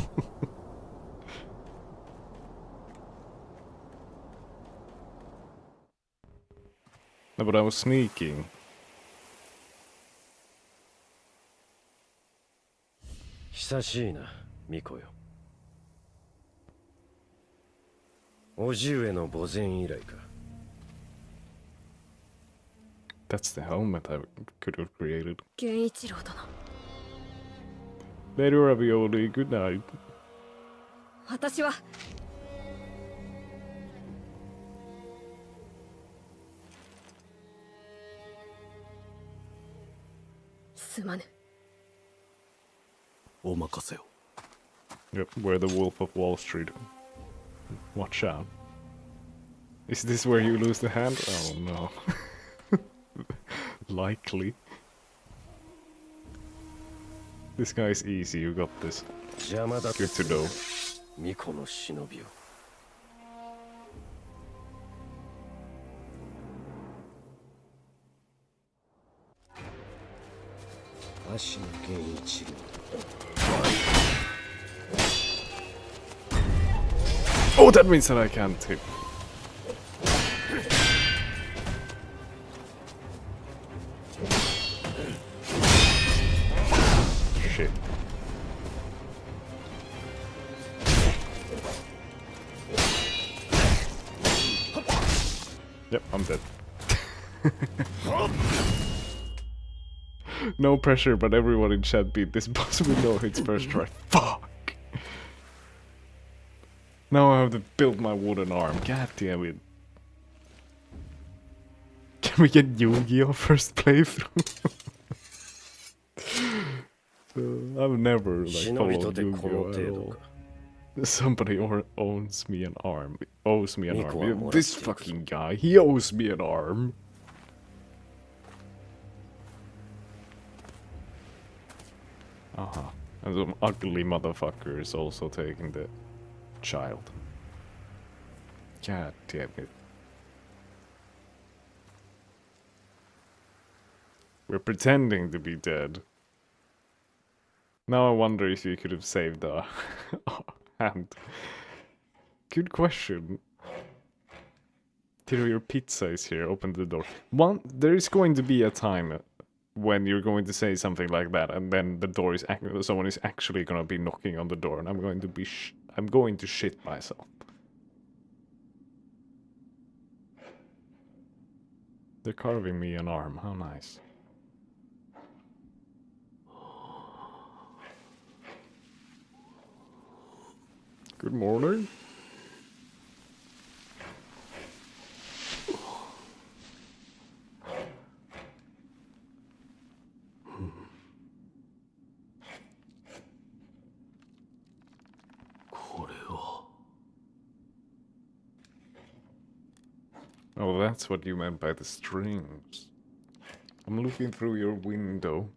A: No, but I was sneaking.
G: 久しいな、ミコよ。叔父上の墓前以来か。
A: That's the helmet I could have created.
E: 源一郎殿。
A: Later, Ravioli. Good night.
E: 私は。すまぬ。
A: Yep, we're the Wolf of Wall Street. Watch out. Is this where you lose the hand? Oh no. Likely. This guy's easy, you got this. Good to know.
G: 巫女の忍びよ。足の源一郎。
A: Oh, that means that I can't hit. Shit. Yep, I'm dead. No pressure, but everyone in chat beat this boss with no hits first try. Fuck! Now I have to build my wooden arm. God damn it. Can we get Yu-Gi-Oh first playthrough? I've never like followed Yu-Gi-Oh at all. Somebody owes me an arm. Owes me an arm. This fucking guy, he owes me an arm. And some ugly motherfucker is also taking the child. God damn it. We're pretending to be dead. Now I wonder if you could have saved the hand. Good question. Tiro, your pizza is here. Open the door. There is going to be a time when you're going to say something like that, and then the door is someone is actually going to be knocking on the door, and I'm going to shit myself. They're carving me an arm, how nice. Good morning. Oh, that's what you meant by the strings. I'm looking through your window.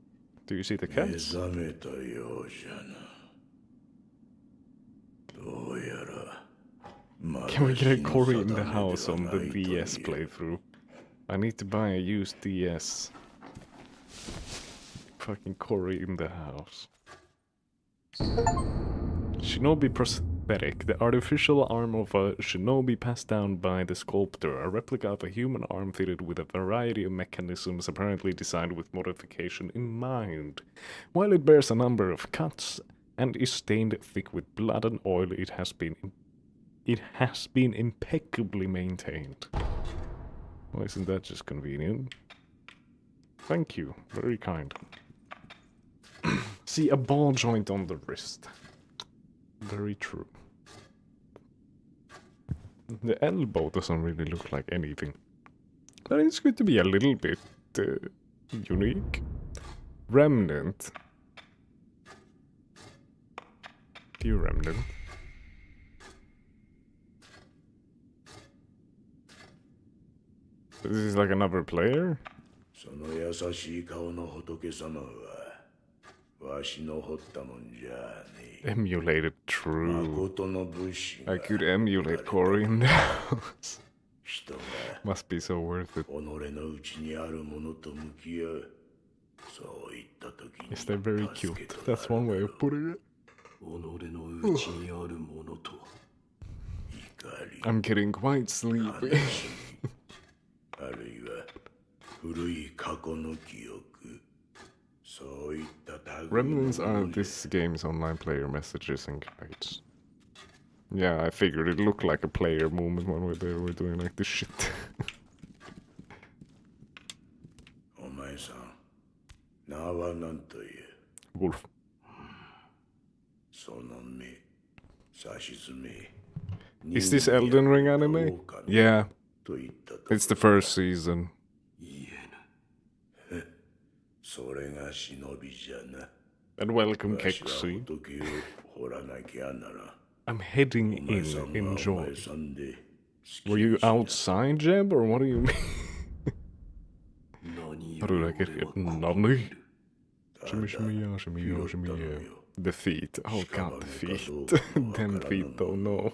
A: Do you see the cats? Can we get a Cory in the house on the DS playthrough? I need to buy a used DS. Fucking Cory in the house. Shinobi prosthetic. The artificial arm of a shinobi passed down by the sculptor. A replica of a human arm fitted with a variety of mechanisms apparently designed with modification in mind. While it bears a number of cuts and is stained thick with blood and oil, it has been impeccably maintained. Well, isn't that just convenient? Thank you. Very kind. See, a ball joint on the wrist. Very true. The elbow doesn't really look like anything. But it's good to be a little bit unique. Remnant. Dear Remnant. This is like another player? Emulated, true. I could emulate Cory in the house. Must be so worth it. Yes, they're very cute. That's one way of putting it. I'm getting quite sleepy. Remnants are this game's online player messages and guides. Yeah, I figured it looked like a player movement when they were doing like this shit. Wolf. Is this Elden Ring anime? Yeah. It's the first season. And welcome, Kexi. I'm heading in. Enjoy. Were you outside, Jeb, or what do you mean? How did I get here? Nani? Shimmy, shimmy, yeah, shimmy, yeah, shimmy, yeah. The feet. Oh god, the feet. Them feet, though, no.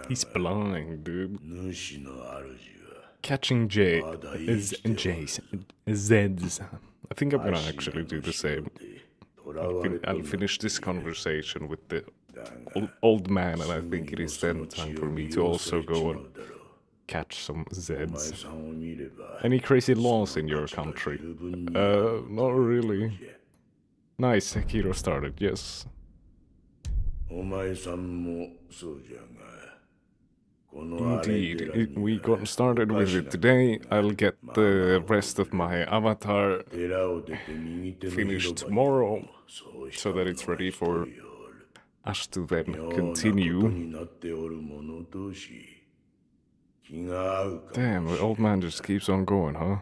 A: He's blind, dude. Catching Zeds. I think I'm gonna actually do the same. I'll finish this conversation with the old man, and I think it is then time for me to also go and catch some Zeds. Any crazy laws in your country? Not really. Nice, Sekiro started, yes. Indeed, we got started with it today. I'll get the rest of my avatar finished tomorrow, so that it's ready for us to then continue. Damn, the old man just keeps on going, huh?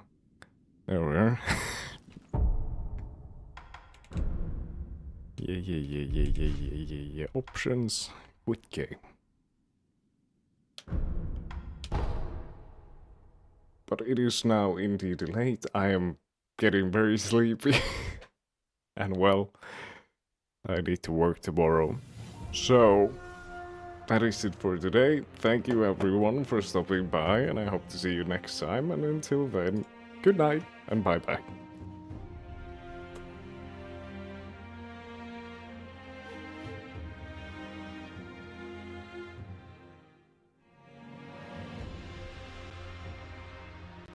A: There we are. Yeah. Options. Quit game. But it is now indeed late. I am getting very sleepy. And well, I need to work tomorrow. So, that is it for today. Thank you everyone for stopping by, and I hope to see you next time. And until then, good night and bye bye.